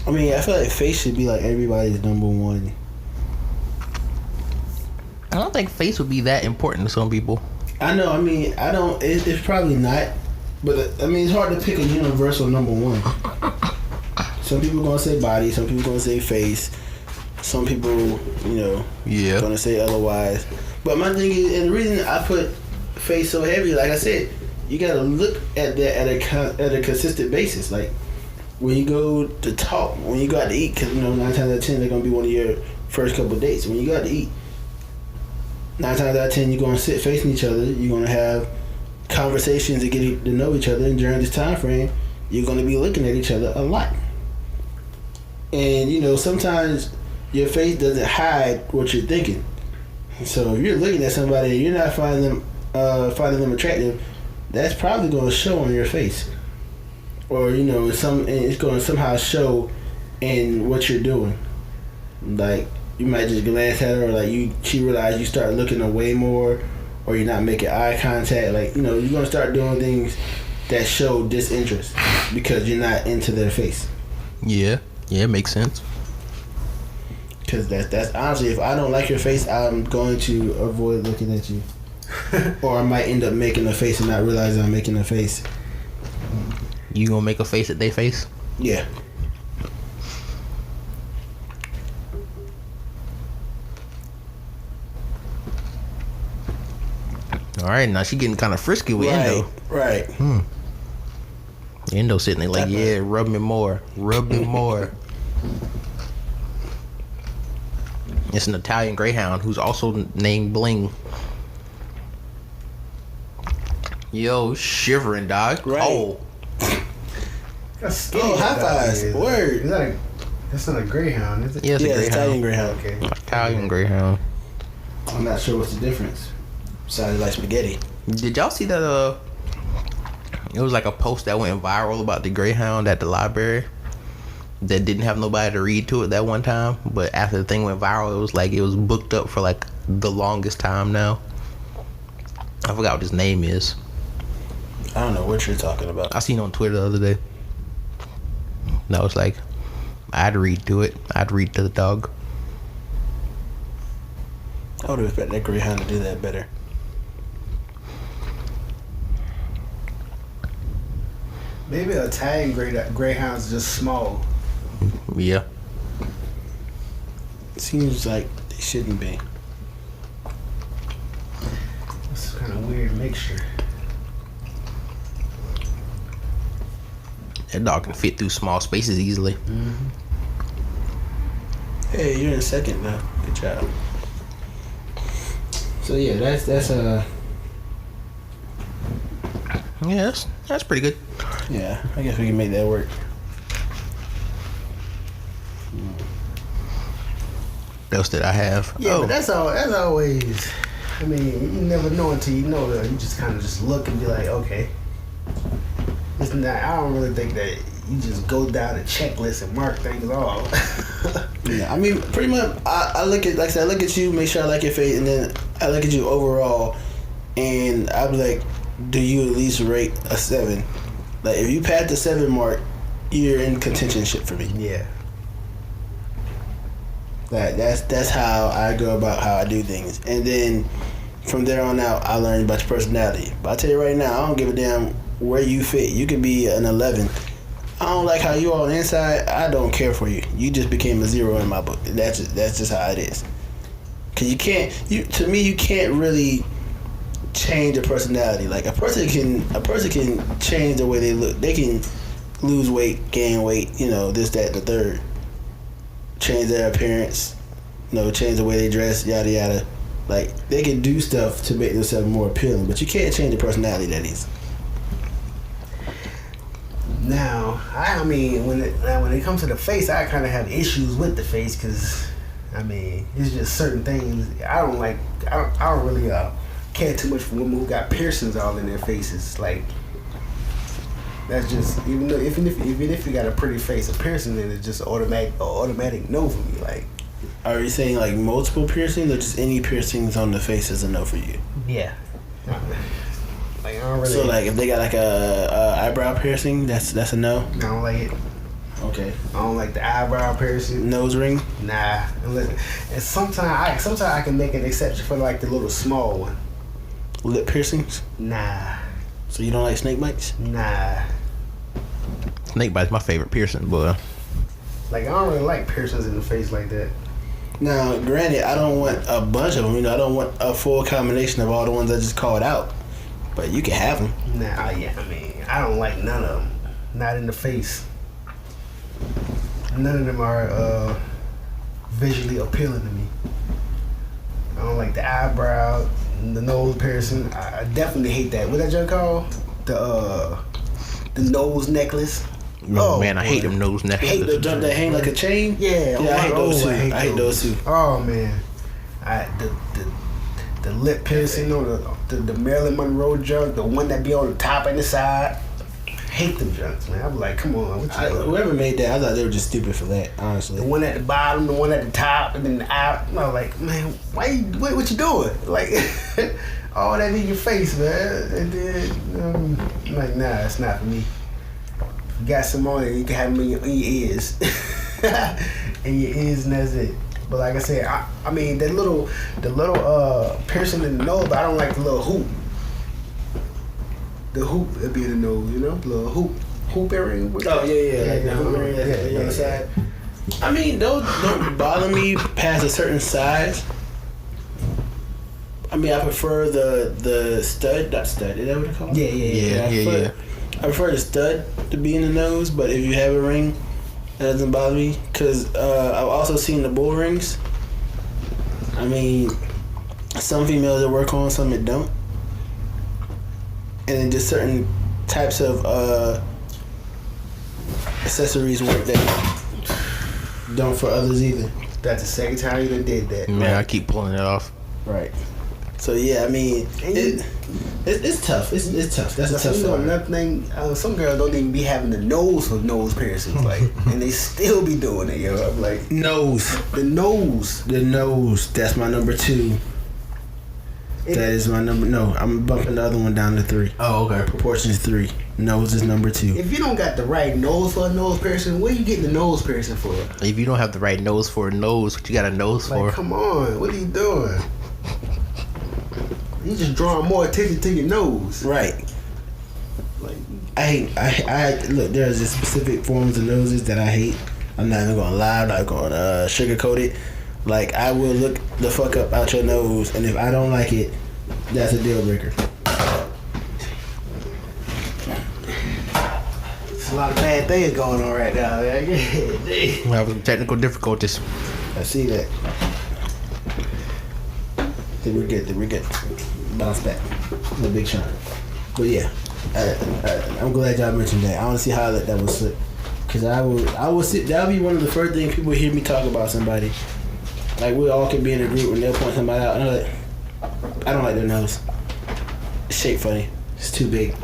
I mean, I feel like face should be like everybody's number one. I don't think face would be that important to some people. I know. I mean, I don't. It's probably not. But I mean, it's hard to pick a universal number one. Some people gonna say body. Some people gonna say face. Some people, gonna say otherwise. But my thing is, and the reason I put face so heavy, like I said, you gotta look at that at a consistent basis. Like when you go to talk, when you go out to eat, because 9 times out of 10 they're gonna be one of your first couple of dates. When you go out to eat, 9 times out of 10 you're gonna sit facing each other. You're gonna have conversations to get to know each other, and during this time frame, you're gonna be looking at each other a lot. And sometimes your face doesn't hide what you're thinking. So if you're looking at somebody and you're not finding them attractive, that's probably going to show on your face, or it's going to somehow show in what you're doing. Like you might just glance at her, or like she realized you start looking away more, or you're not making eye contact. Like you're going to start doing things that show disinterest because you're not into their face. Yeah, it makes sense. Because that's honestly, if I don't like your face, I'm going to avoid looking at you. Or I might end up making a face and not realizing I'm making a face. You gonna make a face at their face? Yeah. All right, now she getting kind of frisky with Endo. Right. Endo sitting there like, yeah, rub me more. It's an Italian greyhound who's also named Bling. Yo, shivering, dog. Right. Oh. High fives. Word. That's not a greyhound, is it? Yeah, it's a greyhound. Italian greyhound. Okay. Italian greyhound. I'm not sure what's the difference. Sounded like spaghetti. Did y'all see that? It was like a post that went viral about the greyhound at the library that didn't have nobody to read to it that one time, but after the thing went viral, it was booked up for like the longest time now. I forgot what his name is. I don't know what you're talking about. I seen it on Twitter the other day. And I was like, I'd read to it. I'd read to the dog. I would have expected that greyhound to do that better. Maybe Italian greyhound's just small. Yeah. Seems like they shouldn't be. It's kind of weird mixture. That dog can fit through small spaces easily. Mm-hmm. Hey, you're in second now. Good job. So yeah, that's Yeah, that's pretty good. yeah. I guess we can make that work. What else did I have? Yeah, but that's always. I mean, you never know until you know. You just kind of just look and be like, okay. It's not. I don't really think that you just go down a checklist and mark things off. Yeah, I mean, pretty much. I look at, like I said, I look at you, make sure I like your face, and then I look at you overall, and I be like, do you at least rate a 7? Like, if you pass the 7 mark, you're in contention shit for me. Yeah. Like that's how I go about how I do things, and then from there on out, I learn about your personality. But I tell you right now, I don't give a damn where you fit. You could be an 11. I don't like how you are on the inside. I don't care for you. You just became a 0 in my book. That's just how it is. Cause you can't. To me, you can't really change a personality. Like a person can change the way they look. They can lose weight, gain weight. This, that, the third. Change their appearance. Change the way they dress. Yada yada. Like they can do stuff to make themselves more appealing, but you can't change the personality that easy. Now, I mean, when it comes to the face, I kind of have issues with the face because, I mean, it's just certain things I don't like. I don't really care too much for women who got piercings all in their faces. Like, that's just even if you got a pretty face, a piercing then it's just automatic no for me. Like, are you saying like multiple piercings or just any piercings on the face is a no for you? yeah. Like, I don't really. So like if they got like a eyebrow piercing, that's a no. I don't like it. Okay. I don't like the eyebrow piercing. Nose ring. Nah. And sometimes I can make an exception for like the little small one. Lip piercings. Nah. So you don't like snake bites? Nah. Snake bite's my favorite piercing, but Like I don't really like piercings in the face like that. Now, granted, I don't want a bunch of them. I don't want a full combination of all the ones I just called out. But you can have them. Nah, yeah, I mean, I don't like none of them. Not in the face. None of them are visually appealing to me. I don't like the eyebrow, the nose piercing. I definitely hate that. What that junk called? The nose necklace. oh man, I hate them nose necklaces. Hate the jump that hang like a chain. Yeah, I hate those too. I I hate those too. Oh man, the lip piercing or the Marilyn Monroe junk, the one that be on the top and the side. Hate them junks, man. I'm like, come on. Whoever made that, I thought they were just stupid for that. Honestly, The one at the bottom, the one at the top, and then the eye. I was like, man, what you doing? Like, all that in your face, man. And then, I'm like, nah, it's not for me. You got some on it, you can have them in your ears. In your ears, and that's it. But like I said, I mean, the little piercing in the nose, but I don't like the little hoop. The hoop that be in the nose, you know? The little hoop earring. oh yeah, like the hoop ring on the other side. I mean, those don't bother me past a certain size. I mean, I prefer the stud, not stud. Is that what it's called? Yeah. I prefer the stud to be in the nose, but if you have a ring, that doesn't bother me. Cause I've also seen the bull rings. I mean, some females that work on, some that don't. And then just certain types of accessories work that don't for others either. That's the second time you done did that. Man, I keep pulling it off. Right. So yeah, I mean, it's tough. It's tough. That's a tough one. one. Another thing, some girls don't even be having the nose for nose piercings, like, and they still be doing it, yo. I'm like, Nose. the nose. The nose. That's my number 2. That is my number. No, I'm bumping the other one down to 3. Oh, okay. Proportion is 3. Nose is number 2. If you don't got the right nose for a nose piercing, what are you getting the nose piercing for? If you don't have the right nose for a nose, what you got a nose Like, for? come on, what are you doing? You just drawing more attention to your nose. Right. Like, I look. There's just specific forms of noses that I hate. I'm not even gonna lie. I'm not gonna sugarcoat it. Like, I will look the fuck up out your nose, and if I don't like it, that's a deal breaker. there's a lot of bad things going on right now. Man. We have some technical difficulties. I see that. Then we're good. Bounce back. The big shine. But yeah, I'm glad y'all mentioned that. I want to see how that was slip. Cause I will sit. That'll be one of the first things people hear me talk about somebody. Like, we all can be in a group and they'll point somebody out and I'm like, I don't like their nose. It's shaped funny. It's too big.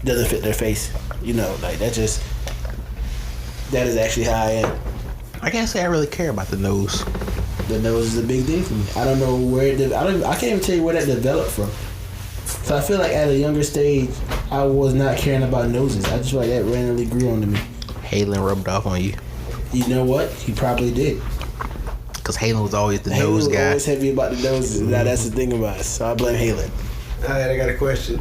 Doesn't fit their face. You know, like that is actually how I am. I can't say I really care about the nose. The nose is a big thing for me. I don't know where I can't even tell you where that developed from. So I feel like at a younger stage, I was not caring about noses. I just feel like that randomly grew onto me. Halen rubbed off on you. You know what? He probably did. Because Halen was always the Halen nose was guy. always heavy about the noses. Now that's the thing about it. So I blame Halen. Alright, I got a question.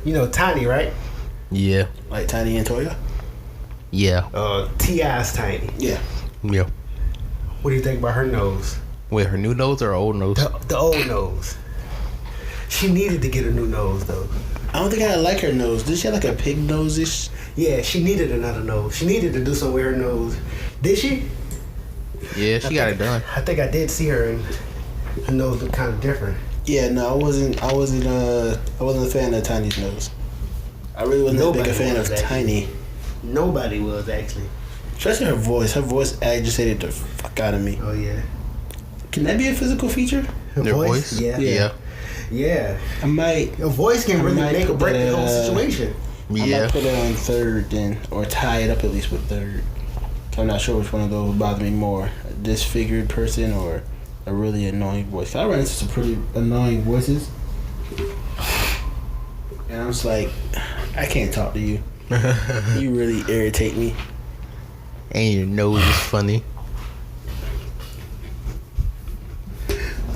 You know Tiny, right? Yeah. Like Tiny and Toya? Yeah. T.I.'s Tiny. Yeah. Yeah. What do you think about her nose? Wait, her new nose or her old nose? The old nose. She needed to get a new nose, though. I don't think I like her nose. Did she have like a pig nose-ish? Yeah, she needed another nose. She needed to do something with her nose. Did she? Yeah, she got it done. I think I did see her, and her nose looked kind of different. Yeah, no, I wasn't a fan of Tiny's nose. I really wasn't a big fan of Tiny. Nobody was, actually. Especially her voice. Her voice agitated the fuck out of me. Oh, yeah. Can that be a physical feature? Her Their voice? Yeah. Yeah. Yeah. I might. Your voice can really make or break the whole that, situation. I Yeah. might put it on 3rd then, or tie it up at least with 3rd. I'm not sure which one of those would bother me more. A disfigured person or a really annoying voice. I run into some pretty annoying voices. And I'm just like, I can't talk to you. You really irritate me. And your nose is funny.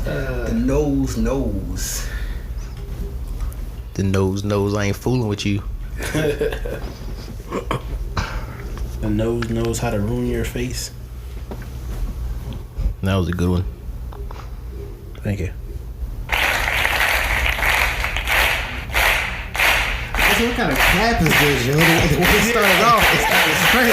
The nose knows. The nose knows I ain't fooling with you. The nose knows how to ruin your face. That was a good one. Thank you. What kind of clap is this, yo? The way it started off, it's crazy.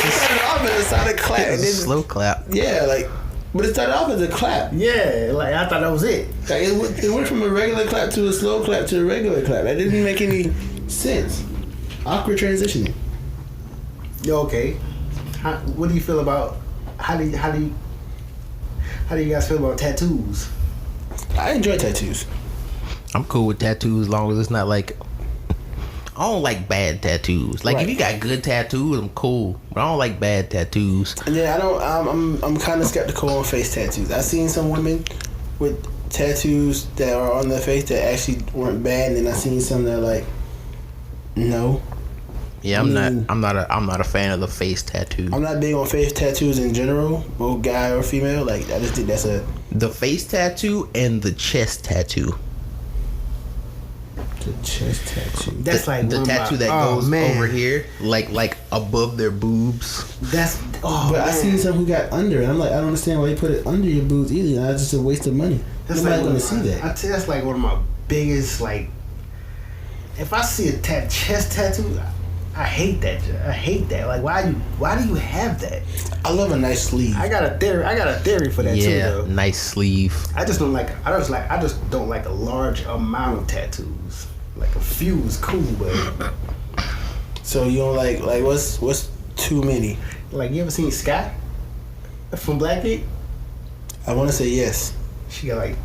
It started off as a solid clap. It was a slow clap. Yeah, like, but it started off as a clap. Yeah, like I thought that was it. Like it went from a regular clap to a slow clap to a regular clap. That didn't make any sense. Awkward transitioning. Yo, okay. What do you feel about? How do you guys feel about tattoos? I enjoy tattoos. I'm cool with tattoos as long as it's not like. I don't like bad tattoos. Like Right. if you got good tattoos, I'm cool. But I don't like bad tattoos. And then I'm kind of skeptical on face tattoos. I've seen some women with tattoos that are on their face that actually weren't bad, and then I've seen some that are like, no. Yeah, I'm not a fan of the face tattoo. I'm not big on face tattoos in general, both guy or female. Like I just think that's The face tattoo and the chest tattoo. the chest tattoo. That's like The one of tattoo my- that oh, goes man. over here, like above their boobs. That's But I seen some who got under it. I'm like, I don't understand why you put it under your boobs either. That's just a waste of money. That's Nobody's like gonna see that. I tell you, that's like one of my biggest like. If I see a chest tattoo, I hate that. I hate that. Like, why do you have that? I love a nice sleeve. I got a theory for that too, Yeah, though. nice sleeve. I just don't like a large amount of tattoos. Like a few is cool, but So you don't like what's too many? like you ever seen Scott from Blackgate? I want to say yes. She got like,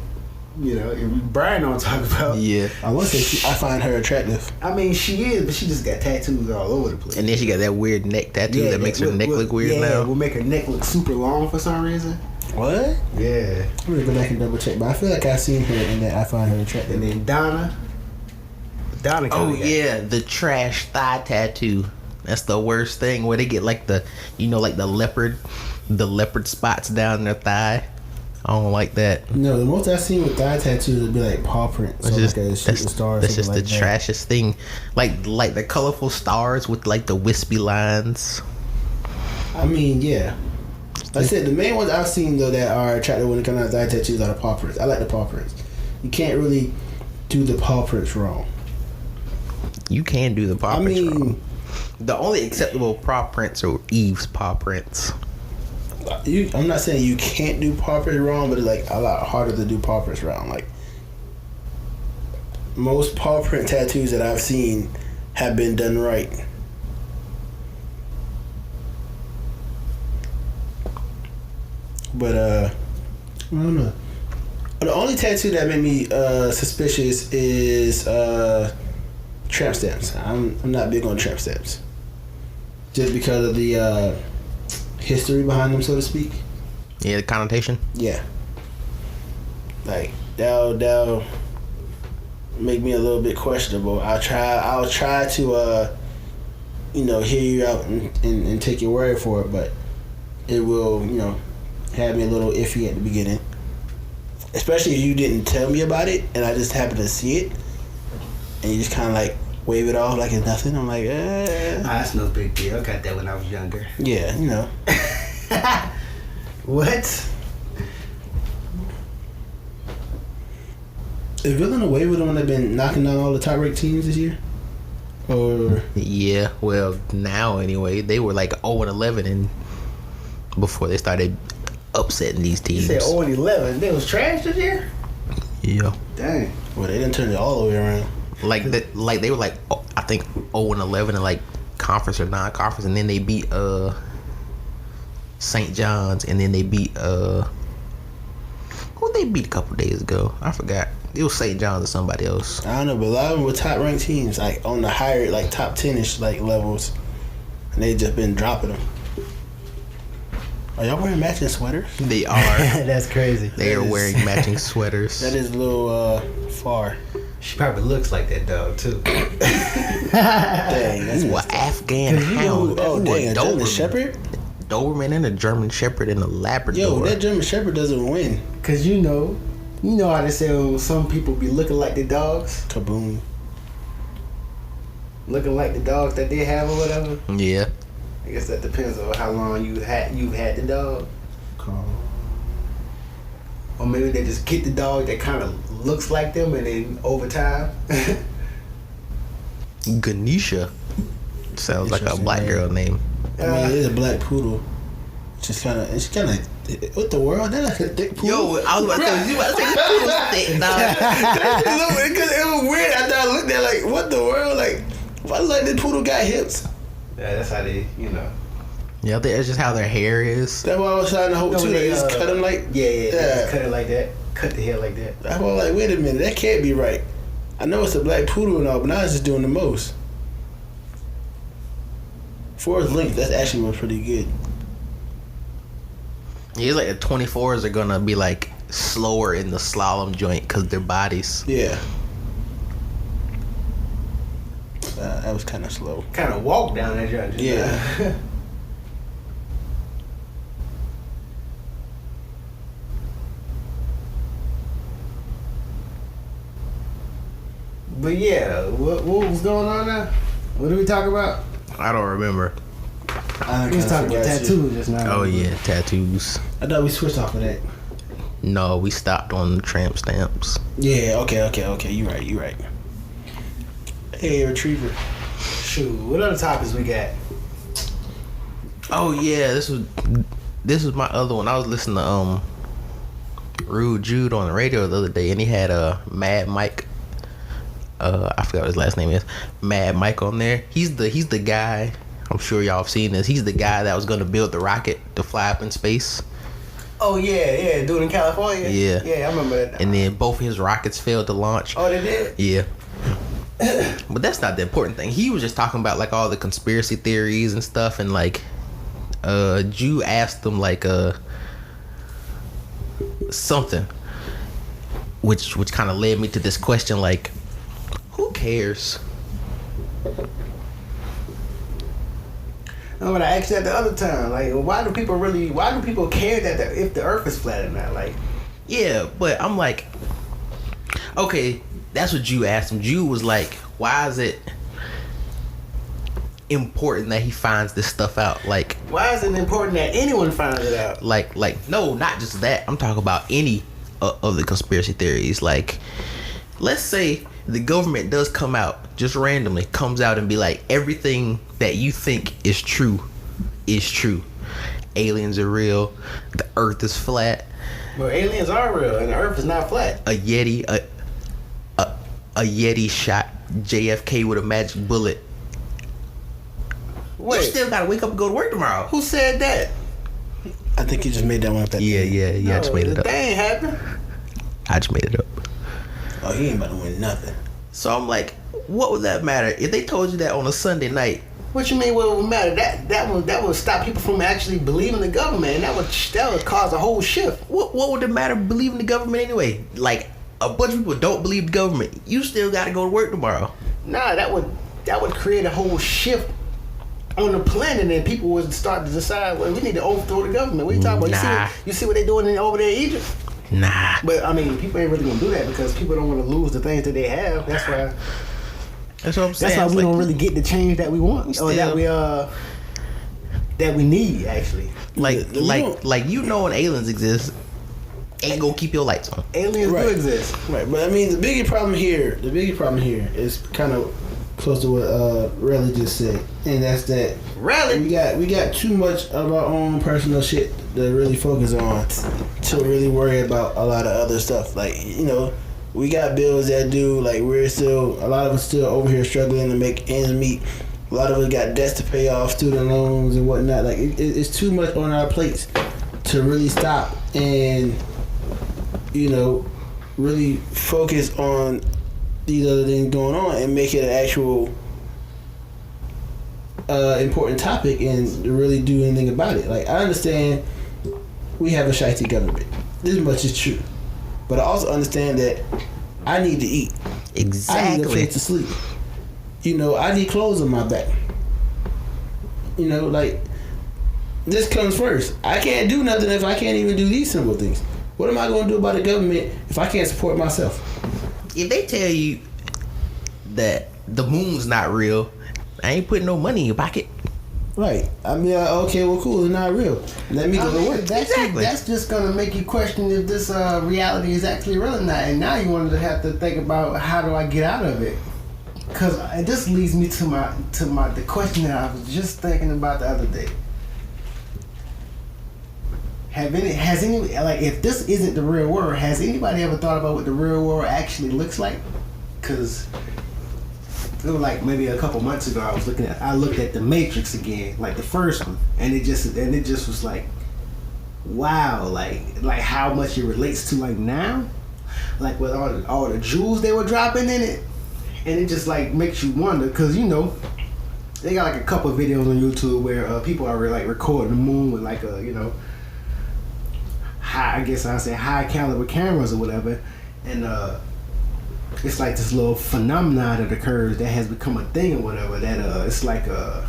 Brian don't talk about. Yeah. I want to say I find her attractive. I mean, she is, but she just got tattoos all over the place. And then she got that weird neck tattoo that makes her neck look weird yeah, now. will make her neck look super long for some reason. What? Yeah. I'm gonna go back and double check, but I feel like I've seen her and that I find her attractive. And then Donna. Oh got yeah, the trash thigh tattoo. That's the worst thing where they get like the leopard spots down their thigh. I don't like that. No, the most I've seen with thigh tattoos would be like paw prints, so like a shooting star. That's just like the that. trashiest thing. Like the colorful stars with like the wispy lines. I mean, yeah. Like I said, the main ones I've seen though that are attractive when it comes to thigh tattoos are the paw prints. I like the paw prints. You can't really do the paw prints wrong. You can do the paw I prints mean, wrong. The only acceptable paw prints are Eve's paw prints. I'm not saying you can't do paw prints wrong, but it's like a lot harder to do paw prints wrong. Like most paw print tattoos that I've seen have been done right. But I don't know. The only tattoo that made me suspicious is tramp stamps. I'm not big on tramp stamps, just because of the history behind them, so to speak. Yeah, the connotation. Yeah. Like that'll make me a little bit questionable. I'll try to hear you out and take your word for it, but it will have me a little iffy at the beginning. Especially if you didn't tell me about it and I just happened to see it and you just kinda like wave it off like it's nothing. I'm like, that's no big deal. I got that when I was younger. yeah, What? Is Villanova the one that been knocking down all the top ranked teams this year? Or Yeah, well now anyway, they were like 0-11 and before they started upsetting these You teams. said 0-11. They was trash this year? Yeah. Dang. well, they didn't turn it all the way around. Like they were like I think 0-11 in like conference or non-conference, and then they beat St. John's, and then they beat who they beat a couple days ago. I forgot. It was St. John's or somebody else. I don't know, but a lot of them were top ranked teams, like on the higher, like top 10ish like levels, and they just been dropping them. Are y'all wearing matching sweaters? They are. That's crazy. They are wearing matching sweaters. That is a little far. She probably looks like that dog too. Dang, that's Ooh, an Afghan hound. Oh, Ooh, dang, a German Doberman. Shepherd? Doberman and a German Shepherd and a Labrador. Yo, that German Shepherd doesn't win. Cause you know how they say some people be looking like the dogs, Kaboom. looking like the dogs that they have or whatever. Yeah. I guess that depends on how long you've had the dog, Carl. or maybe they just get the dog that kind of looks like them, and then over time. Ganesha. Sounds like a black girl name. I mean, it is a black poodle. It's kind of, what the world? They're like a thick poodle. Yo, I was about to say, you about to say the poodle's thick, dog. Because it was weird. I thought I looked at like, what the world? Like, why like this poodle got hips? Yeah, that's how they, Yeah, I think that's just how their hair is. That's why I was trying to hope too. They just cut them like, they just cut it like that. Cut the hair like that. I was like, wait a minute, that can't be right. I know it's a black poodle and all, but now it's just doing the most. For its length, that's actually was pretty good. Yeah, it's like the 24s are gonna be like slower in the slalom joint because their bodies. Yeah. That was kind of slow. Kind of walk down that joint. Yeah. But yeah, what was going on now? What did we talk about? I don't remember. We was talking about tattoos just now. Oh yeah, tattoos. I thought we switched off of that. No, we stopped on the tramp stamps. Yeah, okay. You right. Hey, Retriever. Shoot, what other topics we got? Oh yeah, this was my other one. I was listening to Rude Jude on the radio the other day, and he had Mad Mike. I forgot what his last name is. Mad Mike on there. He's the guy. I'm sure y'all have seen this. He's the guy that was gonna build the rocket to fly up in space. Oh yeah, dude in California. Yeah, I remember that. And then both of his rockets failed to launch. Oh, they did. Yeah. But that's not the important thing. He was just talking about like all the conspiracy theories and stuff, and like Jew asked him like something which kind of led me to this question, like, who cares? No, but I asked that the other time. Like, why do people care that if the Earth is flat or not? Like, yeah, but I'm like, okay, that's what Jew asked him. Jew was like, why is it important that he finds this stuff out? Like, why is it important that anyone finds it out? Like, no, not just that. I'm talking about any of the conspiracy theories. Like, let's say the government does come out, just randomly comes out and be like, everything that you think is true is true. Aliens are real. The Earth is flat. Well, aliens are real, and the Earth is not flat. A Yeti shot JFK with a magic bullet. Wait, You still gotta wake up and go to work tomorrow. who said that? I think you just made that one up. Yeah. I just made it up. That ain't happen. I just made it up. Oh, he ain't about to win nothing. So I'm like, what would that matter if they told you that on a Sunday night? What you mean? What would matter? That would stop people from actually believing the government, and that would cause a whole shift. What would it matter believing the government anyway? Like, a bunch of people don't believe the government. You still got to go to work tomorrow. Nah, that would create a whole shift on the planet, and people would start to decide, well, we need to overthrow the government. What are you talking about? Nah. You see what they doing over there in Egypt? Nah. But I mean, people ain't really gonna do that because people don't want to lose the things that they have. That's why. That's what I'm saying. That's why we It's don't really get the change that we want, or that we need actually. like you know, when aliens exist, ain't gonna keep your lights on. Aliens Right. do exist. Right, but I mean, the bigger problem here is kind of close to what Relli just said, and that's that Relli? we got too much of our own personal shit to really focus on to really worry about a lot of other stuff. Like, you know, we got bills that due. Like, a lot of us still over here struggling to make ends meet. A lot of us got debts to pay off, student loans and whatnot. Like, it's too much on our plates to really stop and, you know, really focus on these other things going on and make it an actual important topic and really do anything about it. Like, I understand we have a shitey government. This much is true. But I also understand that I need to eat. Exactly. I need a place to sleep. You know, I need clothes on my back. You know, like, this comes first. I can't do nothing if I can't even do these simple things. What am I going to do about the government if I can't support myself? If they tell you that the moon's not real, I ain't putting no money in your pocket. Right. I mean, okay, well, cool. It's not real. Let me go to work. That's just gonna make you question if this reality is actually real or not. And now you want to have to think about how do I get out of it? Because this leads me to the question that I was just thinking about the other day. Has any like, if this isn't the real world, has anybody ever thought about what the real world actually looks like? Because it was like maybe a couple months ago, I looked at The Matrix again, like the first one, and it just was like, wow, like how much it relates to like now, like with all the jewels they were dropping in it, and it just like makes you wonder, because you know they got like a couple of videos on YouTube where people are like recording the moon with like a, you know, high caliber cameras or whatever, and it's like this little phenomenon that occurs that has become a thing or whatever, that it's like the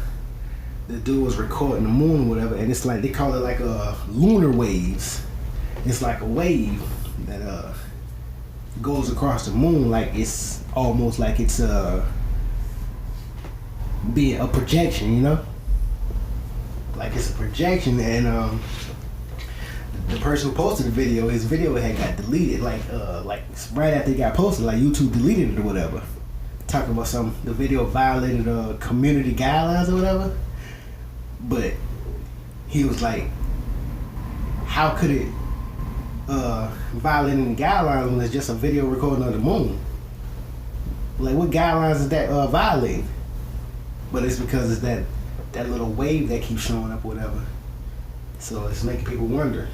dude was recording the moon or whatever, and it's like they call it like lunar waves. It's like a wave that goes across the moon, like it's almost like it's being a projection, you know, like it's a projection. And the person who posted the video, his video had got deleted, like right after it got posted, like YouTube deleted it or whatever, talking about the video violated community guidelines or whatever. But he was like, how could it violate any guidelines when it's just a video recording of the moon? Like, what guidelines is that violating? But it's because it's that little wave that keeps showing up or whatever. So it's making people wonder.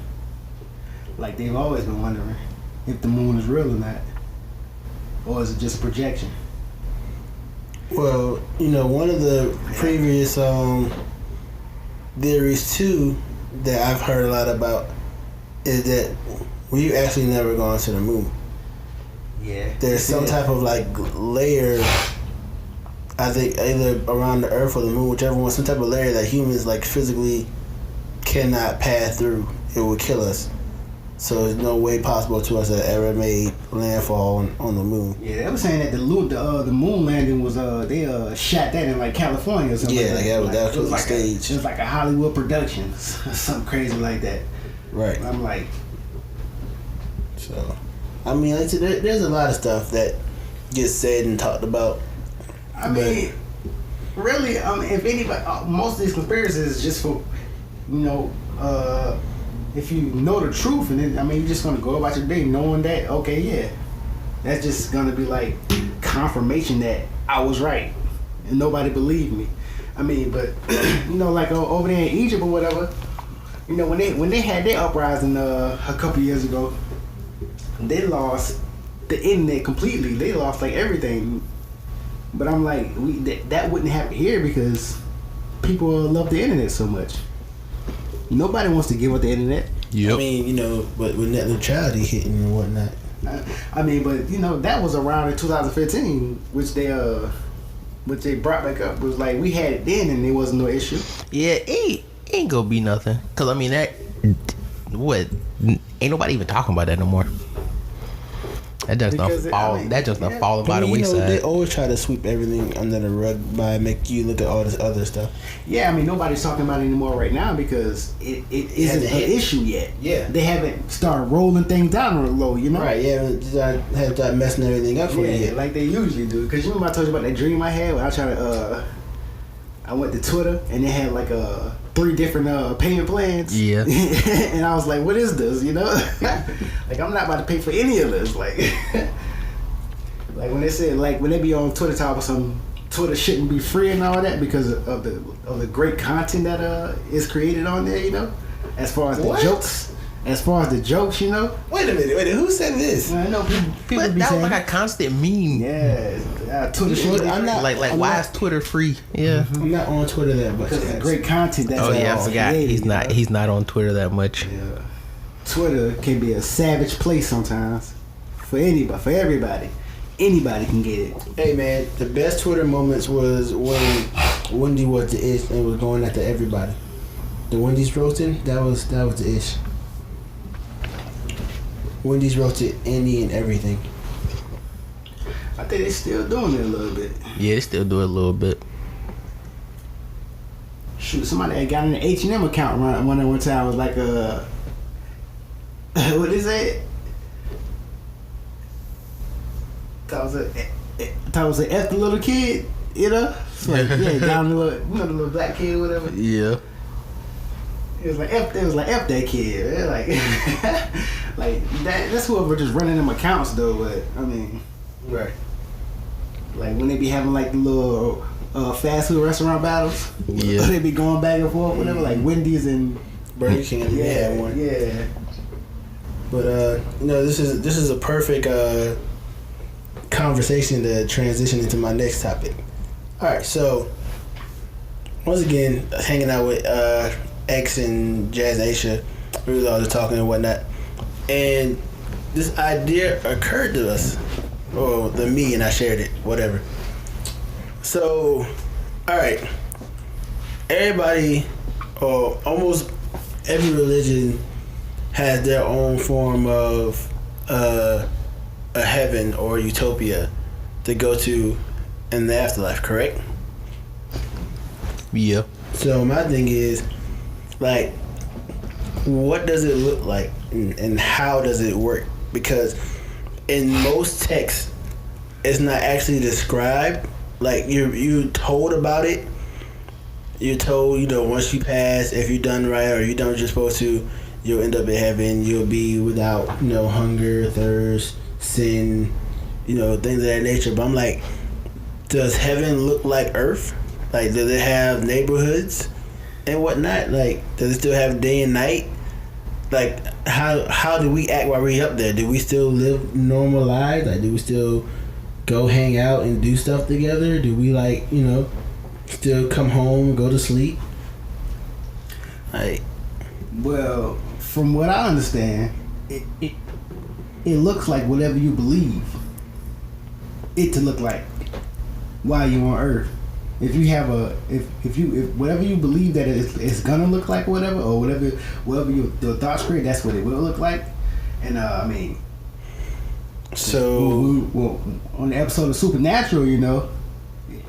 Like they've always been wondering if the moon is real or not. Or is it just a projection? Well, you know, one of the previous theories too that I've heard a lot about is that we've actually never gone to the moon. Yeah. There's some type of like layer, I think either around the Earth or the moon, whichever one, some type of layer that humans like physically cannot pass through. It would kill us. So there's no way possible to us that ever made landfall on the moon. Yeah, they were saying that the moon landing was they shot that in like California or something. Yeah, like that was like staged. It was like a Hollywood production, something crazy like that. Right. I'm like, so I mean, there's a lot of stuff that gets said and talked about. I mean, really, if anybody, most of these conspiracies is just for, you know, if you know the truth, and then, I mean, you're just gonna go about your day knowing that, okay, yeah, that's just gonna be like confirmation that I was right, and nobody believed me. I mean, but you know, like over there in Egypt or whatever, you know, when they had their uprising a couple years ago, they lost the internet completely. They lost like everything. But I'm like, that wouldn't happen here because people love the internet so much. Nobody wants to give up the internet. Yep. I mean, you know, but with net neutrality hitting and whatnot. I mean, but you know, that was around in 2015, which they brought back up. It was like we had it then, and there wasn't no issue. Yeah, it ain't gonna be nothing. Cause I mean ain't nobody even talking about that no more. That just done falling by the wayside. Know, they always try to sweep everything under the rug by make you look at all this other stuff. Yeah, I mean, nobody's talking about it anymore right now because it isn't an issue yet. Yeah. They haven't started rolling things down on the low, you know? Right, yeah, have started messing everything up for you yet. Like they usually do. Because you remember I told you about that dream I had when I tried to, I went to Twitter and they had like 3 different payment plans. Yeah. And I was like, what is this, you know? Like, I'm not about to pay for any of this. Like, like when they said, like, when they be on Twitter talking about some Twitter shouldn't be free and all that because of the great content that is created on there, you know? As far as the jokes. As far as the jokes, you know. Wait a minute. Who said this? I know people But be that saying. was like a constant meme. Yeah, Twitter should be I'm not, Like I'm why not, is Twitter free? Yeah. I'm not on Twitter that much. because of the great content that's Oh yeah, I all forgot. created, He's not. you know? He's not on Twitter that much. Yeah. Twitter can be a savage place sometimes for anybody, for everybody. anybody can get it. Hey man, the best Twitter moments was when Wendy was the ish and was going after everybody. The Wendy's roasting, that was the ish. Wendy's roasted any and everything. I think they still doing it a little bit. Yeah, they still do it a little bit. Shoot, somebody had got an H&M account one time was like what is it? Thought it was an F the little kid, you know? It's like, yeah, down the little, the little black kid or whatever. Yeah. It was like F that kid, man. Like that's whoever just running them accounts though, but I mean, Right. like when they be having like the little fast food restaurant battles, Yeah. they be going back and forth, whatever, like Wendy's and Burger King, yeah, had one. yeah. But this is a perfect conversation to transition into my next topic. All right, so once again, hanging out with X and Jazz Aisha, we was all just talking and whatnot, and this idea occurred to us, or me, and I shared it, whatever. So, all right, everybody, or almost every religion has their own form of a heaven or utopia to go to in the afterlife, correct? Yeah. So my thing is, like, what does it look like and how does it work? Because in most texts, it's not actually described. Like, you're told about it. You're told, once you pass, if you're done right or you done what you're supposed to, you'll end up in heaven. You'll be without, hunger, thirst, sin, things of that nature. But I'm like, does heaven look like earth? Like, does it have neighborhoods and whatnot? Like, does it still have day and night? Like, how do we act while we're up there? Do we still live normal lives? Like, do we still go hang out and do stuff together? Do we, like, still come home, go to sleep? Like, Well, from what I understand, it looks like whatever you believe it to look like while you're on Earth. If you have if whatever you believe that it's gonna look like, whatever, or whatever your thoughts create, that's what it will look like. And I mean, so well, on the episode of Supernatural,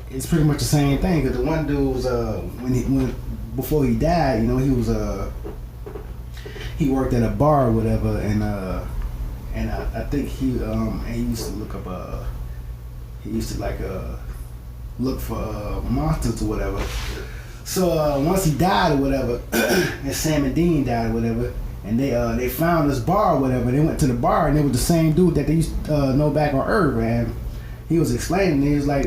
it's pretty much the same thing. Because the one dude was when before he died, he was he worked at a bar or whatever, and I think he used to look up he used to like look for monsters or whatever. So once he died or whatever, and Sam and Dean died or whatever, and they found this bar or whatever. They went to the bar and it was the same dude that they used to know back on Earth, and he was explaining. He was like,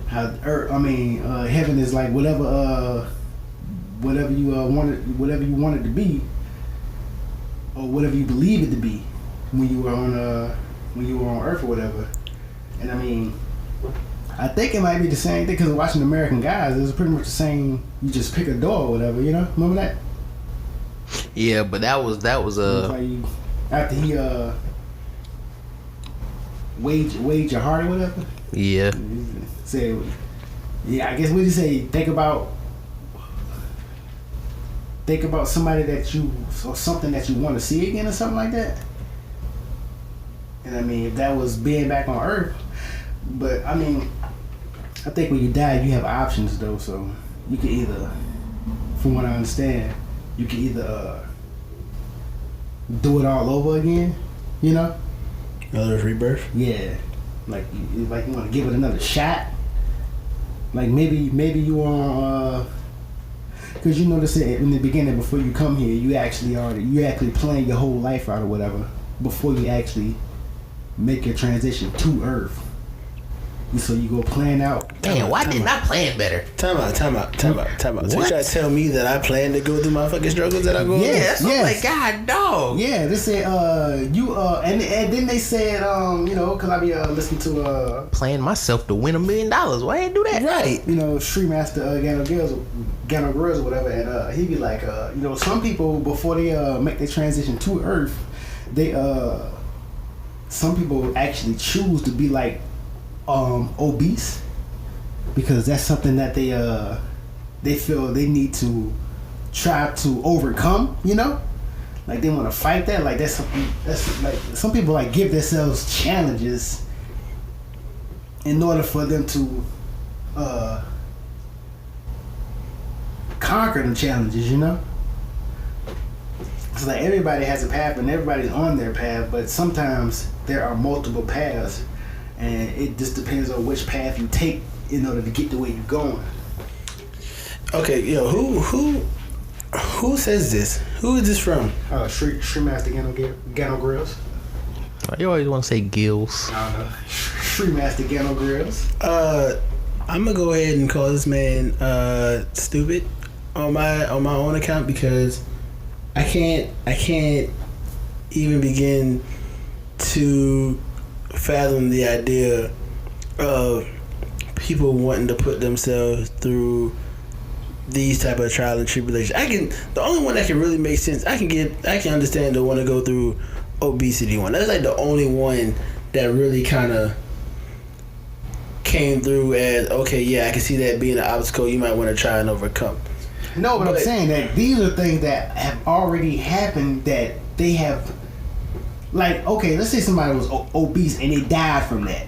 how Earth, heaven is like whatever you want it to be, or whatever you believe it to be when you were on Earth or whatever. And I mean, I think it might be the same thing because watching American Guys, it was pretty much the same. You just pick a door or whatever, Remember that? Yeah, but that was after he waged your heart or whatever. Yeah. Say, yeah, I guess what you say? Think about somebody or something that you want to see again or something like that. And I mean, if that was being back on Earth, but I mean, I think when you die, you have options though. So you can either, from what I understand, you can either do it all over again, another rebirth. Yeah, like you want to give it another shot. Like maybe you want, because notice that in the beginning before you come here, you actually plan your whole life out or whatever before you actually make your transition to Earth. And so you go plan out. Damn, why didn't I plan better? Time out. So you try to tell me that I plan to go through my fucking struggles that I go through? Yes. I'm like, God, dog. Yeah, they said and then they said because I be listening to Playing myself to win $1 million. Why ain't do that? Right. Street Master Gano Girls or whatever, and he be like some people before they make their transition to Earth, they some people actually choose to be like obese because that's something that they feel they need to try to overcome, you know? Like they want to fight that. Like that's like some people like give themselves challenges in order for them to conquer the challenges, you know? It's like everybody has a path and everybody's on their path, but sometimes there are multiple paths and it just depends on which path you take in order to get to where you're going. Okay, yo, who says this? Who is this from? Shrimp Master Gano Grills. You always want to say gills. I don't know. Shrimp Master Gano Grills. I'm gonna go ahead and call this man stupid on my own account because I can't even begin to fathom the idea of people wanting to put themselves through these type of trial and tribulations. The only one that can really make sense. I can understand the one to go through obesity one. That's like the only one that really kind of came through as okay. Yeah, I can see that being an obstacle you might want to try and overcome. No, but I'm saying that these are things that have already happened that they have. Like, okay, let's say somebody was obese and they died from that.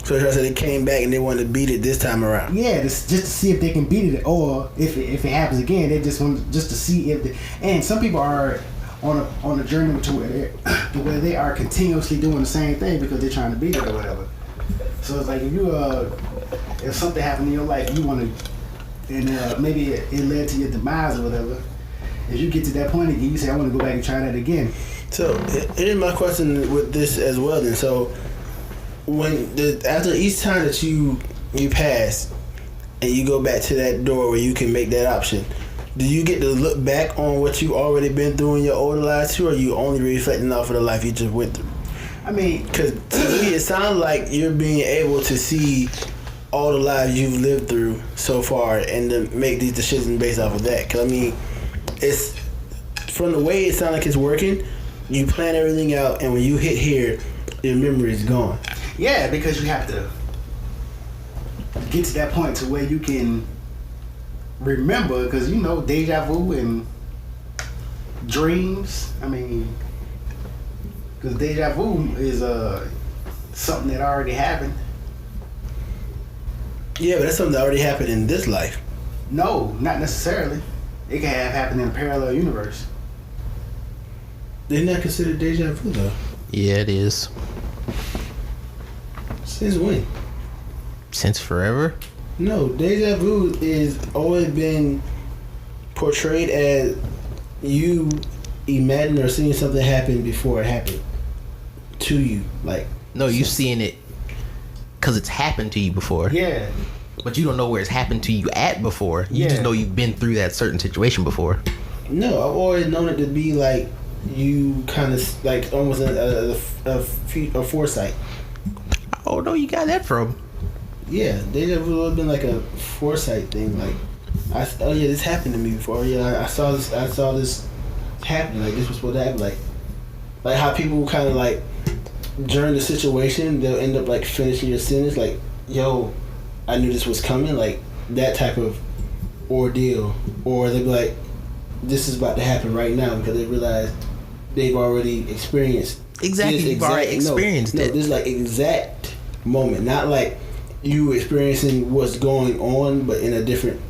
So they came back and they wanted to beat it this time around. Yeah, just to see if they can beat it, or if it happens again, they just want just to see if. And some people are on a journey to where they are continuously doing the same thing because they're trying to beat it or whatever. So it's like if something happened in your life, you want to, and maybe it led to your demise or whatever. If you get to that point again, you say, I want to go back and try that again. So here's my question with this as well. Then, so after each time that you pass and you go back to that door where you can make that option, do you get to look back on what you already been through in your older lives too, or are you only reflecting off of the life you just went through? I mean, because to me it sounds like you're being able to see all the lives you've lived through so far and to make these decisions based off of that. Because I mean, it's from the way it sounds like it's working. You plan everything out, and when you hit here, your memory is gone. Yeah, because you have to get to that point to where you can remember, because you know, deja vu and dreams. I mean, because deja vu is something that already happened. Yeah, but that's something that already happened in this life. No, not necessarily. It can have happened in a parallel universe. They're not considered deja vu though. Yeah, it is. Since when? Since forever? No, deja vu is always been portrayed as you imagine or seeing something happen before it happened to you. Like, no, you seeing it because it's happened to you before. Yeah. But you don't know where it's happened to you at before. You just know you've been through that certain situation before. No, I've always known it to be like you kind of like almost a foresight. Oh no, you got that from? Yeah, deja vu has been like a foresight thing. Like, oh yeah, this happened to me before. Yeah, I saw this happen. Like this was supposed to happen. Like how people kind of like during the situation they'll end up like finishing your sentence. Like, yo, I knew this was coming. Like that type of ordeal, or they'll be like, this is about to happen right now because they realize they've already experienced. Exactly, you've already experienced it. This is like exact moment, not like you experiencing what's going on, but in a different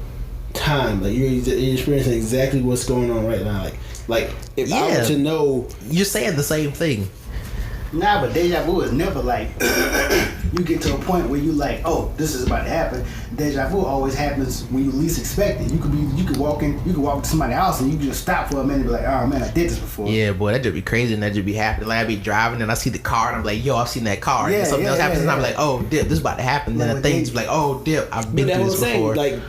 time. Like you're experiencing exactly what's going on right now. Like if I were to know, you're saying the same thing. Nah, but deja vu is never like you get to a point where you like, oh, this is about to happen. Deja vu always happens when you least expect it. You could walk to somebody's house and you can just stop for a minute and be like, oh man, I did this before. Yeah, boy, that just be crazy and that just be happening. Like I be driving and I see the car and I'm like, yo, I've seen that car. And something else happens and I'm like, oh, dip, this is about to happen. Then the thing's like, oh, dip, I've been through this before. Like,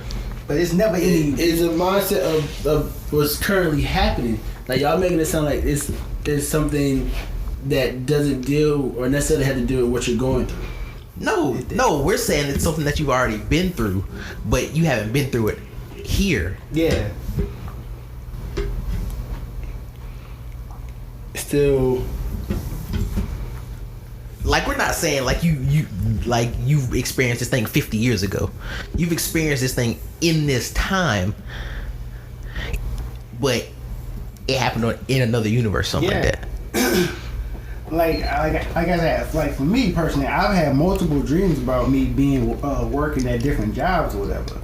but it's never any. It's a mindset of what's currently happening. Like y'all making it sound like it's something that doesn't deal or necessarily have to do with what you're going through. No, we're saying it's something that you've already been through, but you haven't been through it here. Yeah. Still, Like, we're not saying like you've experienced this thing 50 years ago. You've experienced this thing in this time, but it happened in another universe, something like that. like I said, like for me personally, I've had multiple dreams about me being working at different jobs or whatever,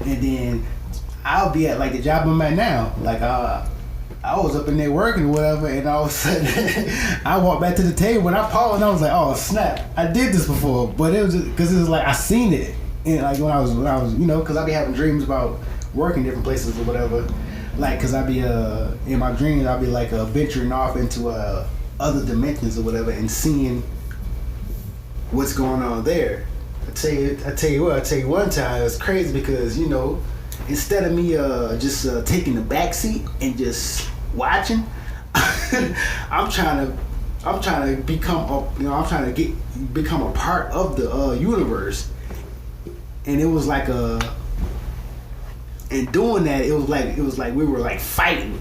and then I'll be at like the job I'm at now. Like I was up in there working or whatever, and all of a sudden I walked back to the table and I paused and I was like, oh snap, I did this before, but it was because it was like I seen it, and like when I was because I be having dreams about working different places or whatever. Like, cause I be in my dreams, I'll be like venturing off into other dimensions or whatever, and seeing what's going on there. I tell you one time it was crazy because instead of me just taking the back seat and just watching, I'm trying to become become a part of the universe, and it was like and doing that, it was like we were like fighting,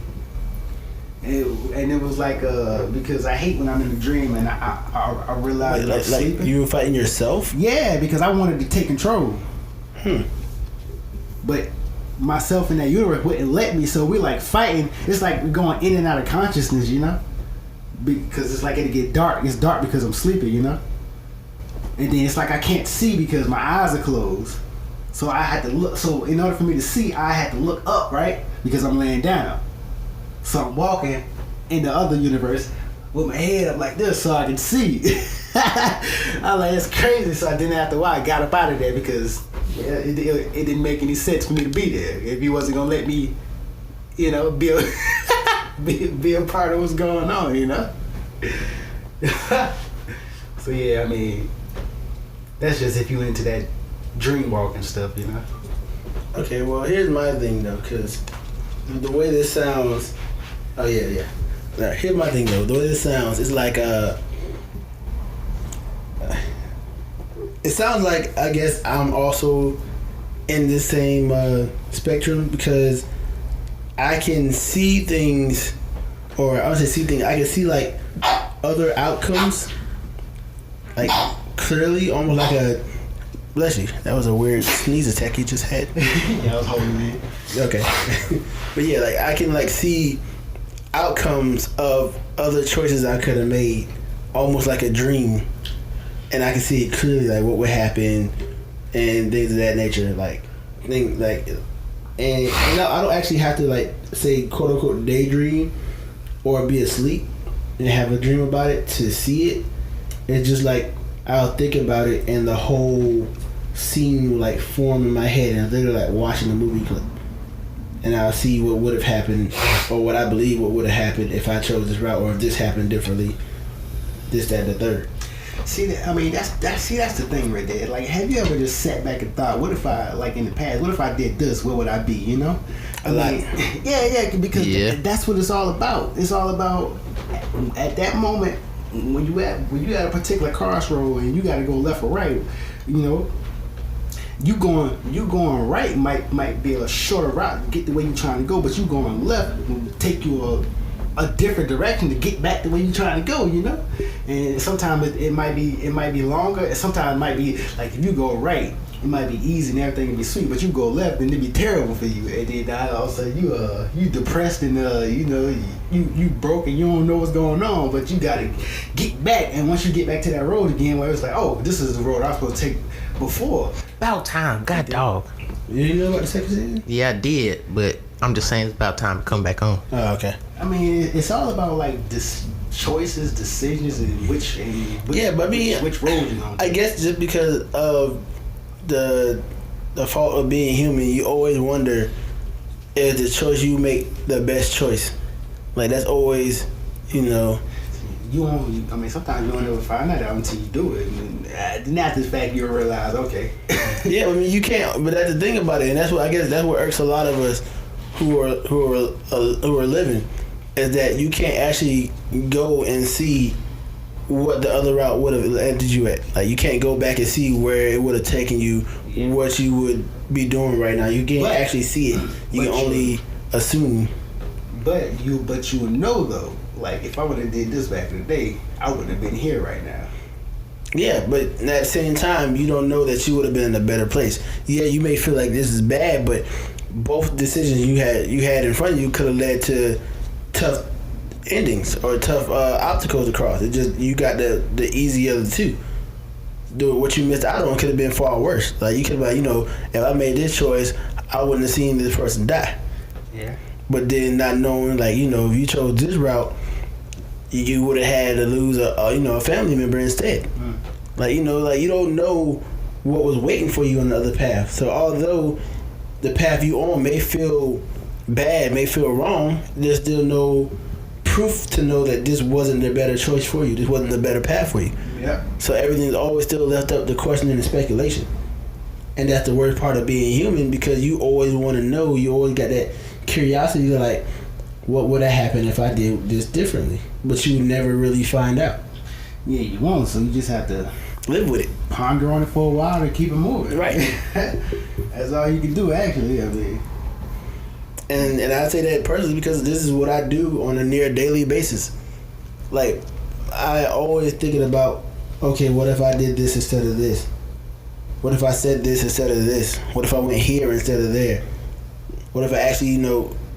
and it was like because I hate when I'm in a dream and I realized like you were fighting yourself. Yeah, because I wanted to take control. But myself in that universe wouldn't let me, so we're like fighting. It's like we're going in and out of consciousness, because it's like it'll get dark. It's dark because I'm sleeping, and then it's like I can't see because my eyes are closed. So I had to look. So in order for me to see, I had to look up, right? Because I'm laying down. So I'm walking in the other universe with my head up like this so I can see. I'm like, it's crazy. So I didn't have to why I got up out of there because it didn't make any sense for me to be there if he wasn't gonna let me, be a part of what's going on, So yeah, I mean, that's just if you into that dream walking stuff, Okay, well, here's my thing though, because the way this sounds. Oh yeah. Now, here's my thing though. The way this sounds, it's like it sounds like I guess I'm also in the same spectrum because I can see things, or I don't say see things. I can see like other outcomes, like clearly, almost like a. Bless you. That was a weird sneeze attack you just had. Yeah, I was holding it. Okay. But yeah, like I can like see outcomes of other choices I could have made, almost like a dream, and I can see it clearly, like what would happen and things of that nature. And I don't actually have to like say quote unquote daydream or be asleep and have a dream about it to see it. It's just like I'll think about it and the whole scene will like form in my head, and I'm literally like watching a movie clip, and I'll see what would have happened or what I believe what would have happened if I chose this route, or if this happened differently, this, that, and the third. See, I mean, that's the thing right there. Like, have you ever just sat back and thought, what if I, like in the past, what if I did this? Where would I be? Yeah, because that's what it's all about. It's all about at that moment when you at a particular crossroad and you got to go left or right. You going right might be a shorter route to get the way you're trying to go, but you going left will take you a different direction to get back the way you're trying to go, And sometimes it might be longer, and sometimes it might be like if you go right, it might be easy and everything will be sweet, but you go left and it'll be terrible for you, and then all of a sudden you depressed and you broke and you don't know what's going on, but you gotta get back, and once you get back to that road again where it's like, oh, this is the road I was supposed to take before. About time, god dog. You didn't know about the second season? Yeah, I did, but I'm just saying it's about time to come back on. Oh, okay. I mean, it's all about like choices, decisions, and which road you're gonna take. I guess just because of the fault of being human, you always wonder if the choice you make the best choice. Like that's always, sometimes you don't ever find that out until you do it, and then after the fact you realize, okay. Yeah, I mean you can't. But that's the thing about it, and that's what irks a lot of us who are living, is that you can't actually go and see what the other route would have landed you at. Like you can't go back and see where it would have taken you, what you would be doing right now. You can't actually see it. You can only assume. But you know though, like if I would have did this back in the day, I wouldn't have been here right now. Yeah, but at the same time, you don't know that you would have been in a better place. Yeah, you may feel like this is bad, but both decisions you had in front of you could have led to tough endings or tough obstacles to cross. It just you got the easy of the two. What you missed out on could have been far worse. Like you could have, if I made this choice, I wouldn't have seen this person die. Yeah. But then not knowing, like if you chose this route, you would have had to lose a family member instead. Like you don't know what was waiting for you on the other path. So although the path you on may feel bad, may feel wrong, there's still no proof to know that this wasn't the better choice for you. This wasn't the better path for you. Yeah. So everything's always still left up to questioning and speculation. And that's the worst part of being human, because you always want to know. You always got that curiosity to like, what would have happened if I did this differently? But you never really find out. Yeah, you won't, so you just have to live with it. Ponder on it for a while to keep it moving. Right. That's all you can do, actually. I mean. And I say that personally because this is what I do on a near daily basis. Like, I always thinking about, okay, what if I did this instead of this? What if I said this instead of this? What if I went here instead of there? What if I actually,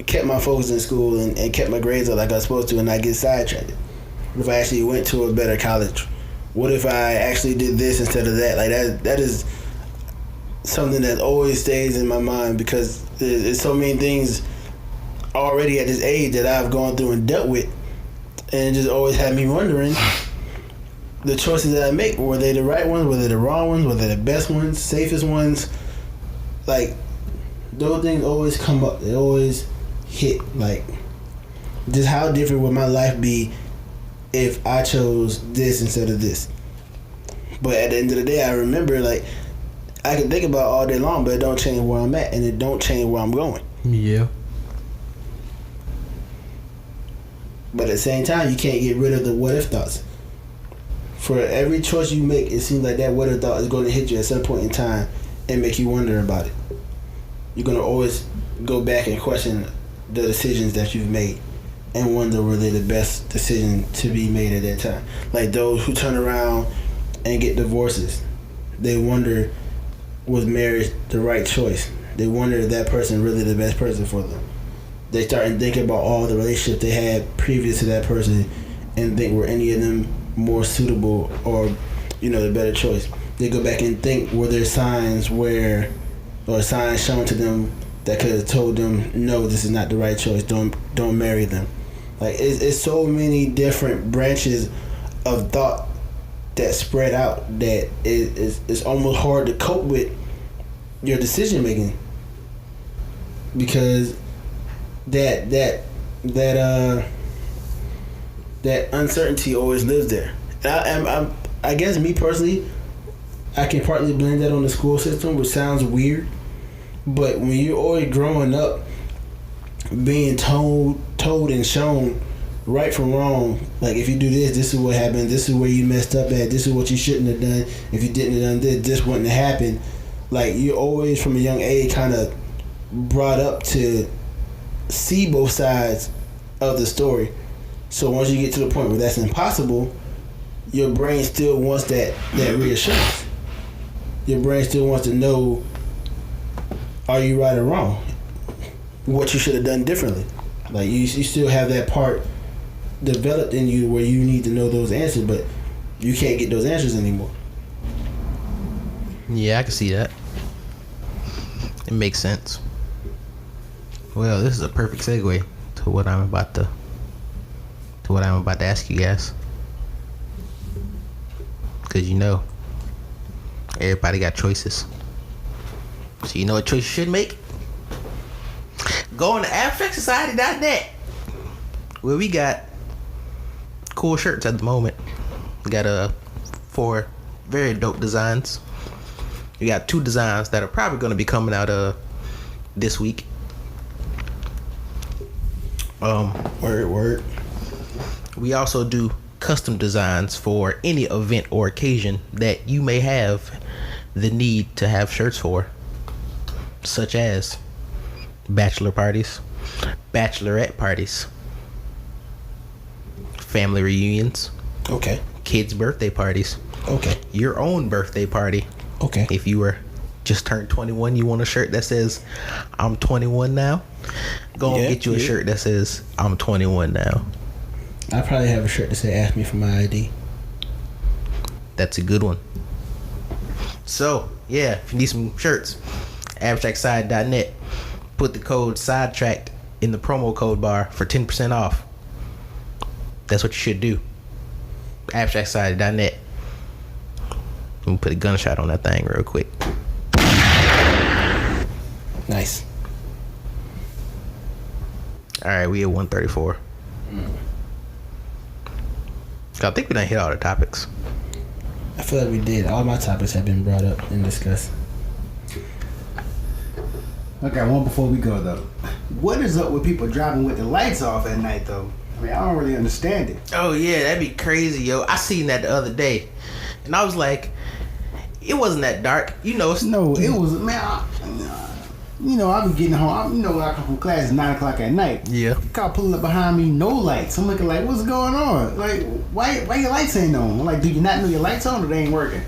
kept my focus in school and kept my grades up like I was supposed to and not get sidetracked? What if I actually went to a better college? What if I actually did this instead of that? Like that is something that always stays in my mind, because there's so many things already at this age that I've gone through and dealt with, and it just always had me wondering, the choices that I make, were they the right ones? Were they the wrong ones? Were they the best ones? Safest ones? Like, those things always come up. They always hit. Like, just how different would my life be if I chose this instead of this? But at the end of the day, I remember, like, I can think about it all day long, but it don't change where I'm at, and it don't change where I'm going. Yeah. But at the same time, you can't get rid of the what if thoughts. For every choice you make, it seems like that what if thought is going to hit you at some point in time and make you wonder about it. You're going to always go back and question the decisions that you've made and wonder were they the best decision to be made at that time. Like those who turn around and get divorces, they wonder, was marriage the right choice? They wonder if that person really the best person for them. They start thinking about all the relationships they had previous to that person and think, were any of them more suitable or, the better choice? They go back and think, were there signs signs shown to them that could have told them, no, this is not the right choice, don't marry them. Like, it's so many different branches of thought that spread out that it's almost hard to cope with your decision making, because that uncertainty always lives there. And I guess me personally, I can partly blame that on the school system, which sounds weird, but when you're always growing up being told and shown right from wrong, like, if you do this is what happened, this is where you messed up at, this is what you shouldn't have done, if you didn't have done this wouldn't have happened. Like, you're always from a young age kind of brought up to see both sides of the story. So once you get to the point where that's impossible, your brain still wants that reassurance. Your brain still wants to know, are you right or wrong? What you should have done differently. Like, you still have that part developed in you where you need to know those answers, but you can't get those answers anymore. Yeah, I can see that. It makes sense. Well, this is a perfect segue to what I'm about to ask you guys. Because everybody got choices. So you know what choice you should make? Go on to abstractsociety.net, where we got cool shirts at the moment. We got 4 very dope designs. We got 2 designs that are probably going to be coming out this week. Word. We also do custom designs for any event or occasion that you may have the need to have shirts for, such as bachelor parties, bachelorette parties, family reunions, Okay. kids' birthday parties, Okay. your own birthday party. Okay. If you were just turned 21, you want a shirt that says I'm 21 now, go and get you a shirt that says I'm 21 now. I probably have a shirt that say ask me for my ID. That's a good one. So yeah, if you need some shirts, abstractside.net, put the code Sidetrack'd in the promo code bar for 10% off. That's what you should do. abstractside.net. Let me put a gunshot on that thing real quick. Nice. Alright, we at 134. I think we done hit all the topics. I feel like we did. All my topics have been brought up and discussed. I got one before we go though. What is up with people driving with the lights off at night though? I mean, I don't really understand it. Oh yeah, that'd be crazy, yo. I seen that the other day, and I was like, it wasn't that dark, you know. No, it was, man. I be getting home. When I come from class, it's 9 o'clock at night. Yeah. Car pulling up behind me, no lights. I'm looking like, what's going on? Like, why your lights ain't on? I'm like, do you not know your lights on or they ain't working?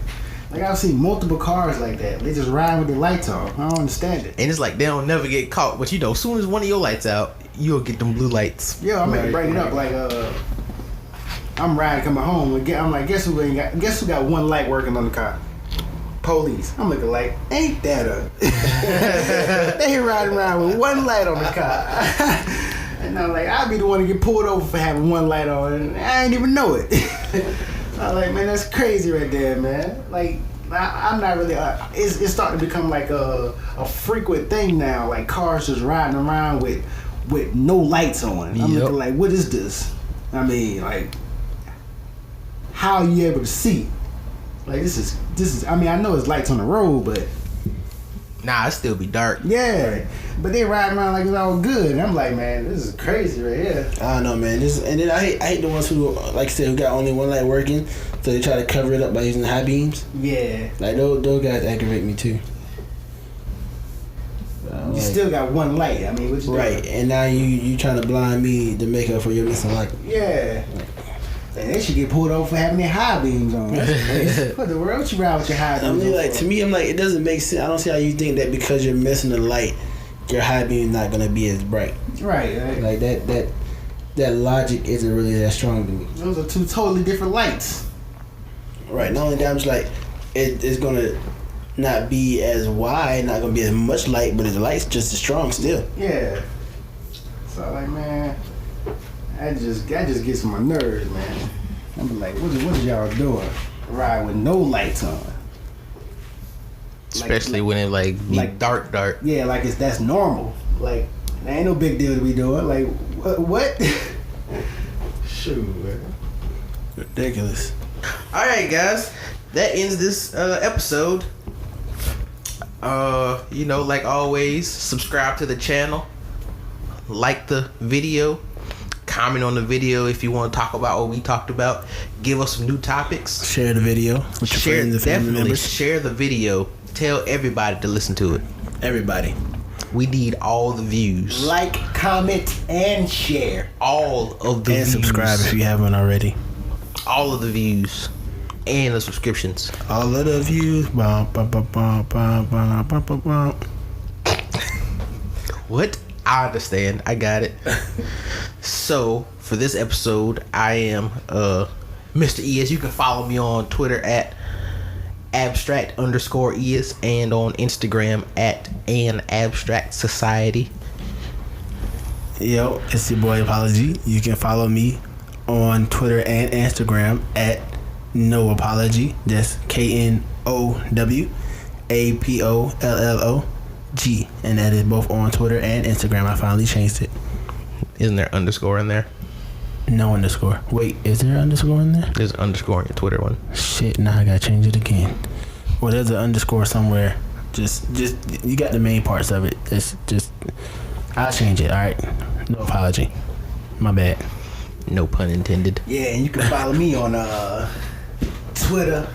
Like, I've seen multiple cars like that. They just ride with their lights off. I don't understand it. And it's like they don't never get caught, but you know, as soon as one of your lights out, you'll get them blue lights. Yeah, I'm gonna bring it up. Like, I'm riding coming home. I'm like, guess who got one light working on the car? Police. I'm looking like, ain't that they riding around with one light on the car. And I'm like, I'll be the one to get pulled over for having one light on, and I ain't even know it. I'm like, man, that's crazy right there, man. Like, I'm not really. It's starting to become like a frequent thing now. Like cars just riding around with no lights on. I'm looking like, what is this? I mean, like, how are you able to see? Like, this is. I mean, I know it's lights on the road, but nah, it still be dark. Yeah, but they riding around like it's all good. And I'm like, man, this is crazy right here. I don't know, man. And then I hate the ones who, like I said, who got only one light working, so they try to cover it up by using high beams. Yeah, like those guys aggravate me too. You still got one light. I mean, what you right? doing? And now you trying to blind me to make up for your missing light. Yeah. And they should get pulled over for having their high beams on. What the world you ride with your high beams? I mean, like, to me, I'm like, it doesn't make sense. I don't see how you think that because you're missing the light, your high beam not gonna be as bright. Right. Like that logic isn't really that strong to me. Those are two totally different lights. Right. Not only that, I'm just like, it's gonna not be as wide, not gonna be as much light, but the light's just as strong still. Yeah. So like, man, that just gets on my nerves, man. I'm like, what is y'all doing? Ride with no lights on. Especially when it be dark. Yeah, like that's normal. Like, there ain't no big deal to be doing. Like, what? Shoot, man. Ridiculous. All right, guys, that ends this episode. Like always, subscribe to the channel, like the video, comment on the video if you want to talk about what we talked about. Give us some new topics. Share the video with your friends and family members. Share the video. Tell everybody to listen to it. Everybody. We need all the views. Like, comment, and share. All of the views. And subscribe if you haven't already. All of the views. And the subscriptions. All of the views. What? I understand. I got it. So, for this episode, I am Mr. Ious. You can follow me on Twitter at abstract_Ious and on Instagram at an abstract society. Yo, it's your boy Apology. You can follow me on Twitter and Instagram at No Apology. That's KNOWAPOLLOG, and that is both on Twitter and Instagram. I finally changed it. Isn't there underscore in there? No underscore. Wait, is there an underscore in there? There's an underscore in your Twitter one. Shit, now I gotta change it again. Well, there's an underscore somewhere. Just you got the main parts of it. It's just I'll change it. All right. No apology. My bad. No pun intended. Yeah, and you can follow me on Twitter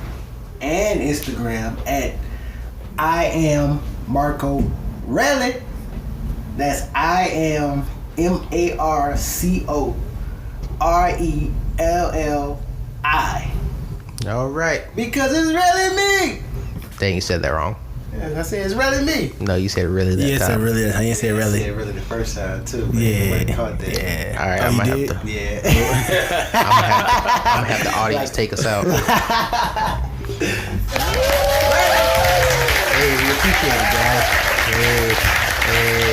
and Instagram at I am Marco Relli. That's I am MarcoRelli. LLI. All right. Because it's really me. Dang, you said that wrong. Yeah, I said it's really me. No, you said really that Yeah, time. said really. I ain't said I really. said really the first time too. But Yeah. nobody caught that. Yeah. All right, Oh, I'm you gonna did? have to. Yeah. I'm gonna have the audience take us out. Hey, we appreciate it, guys. Hey, hey.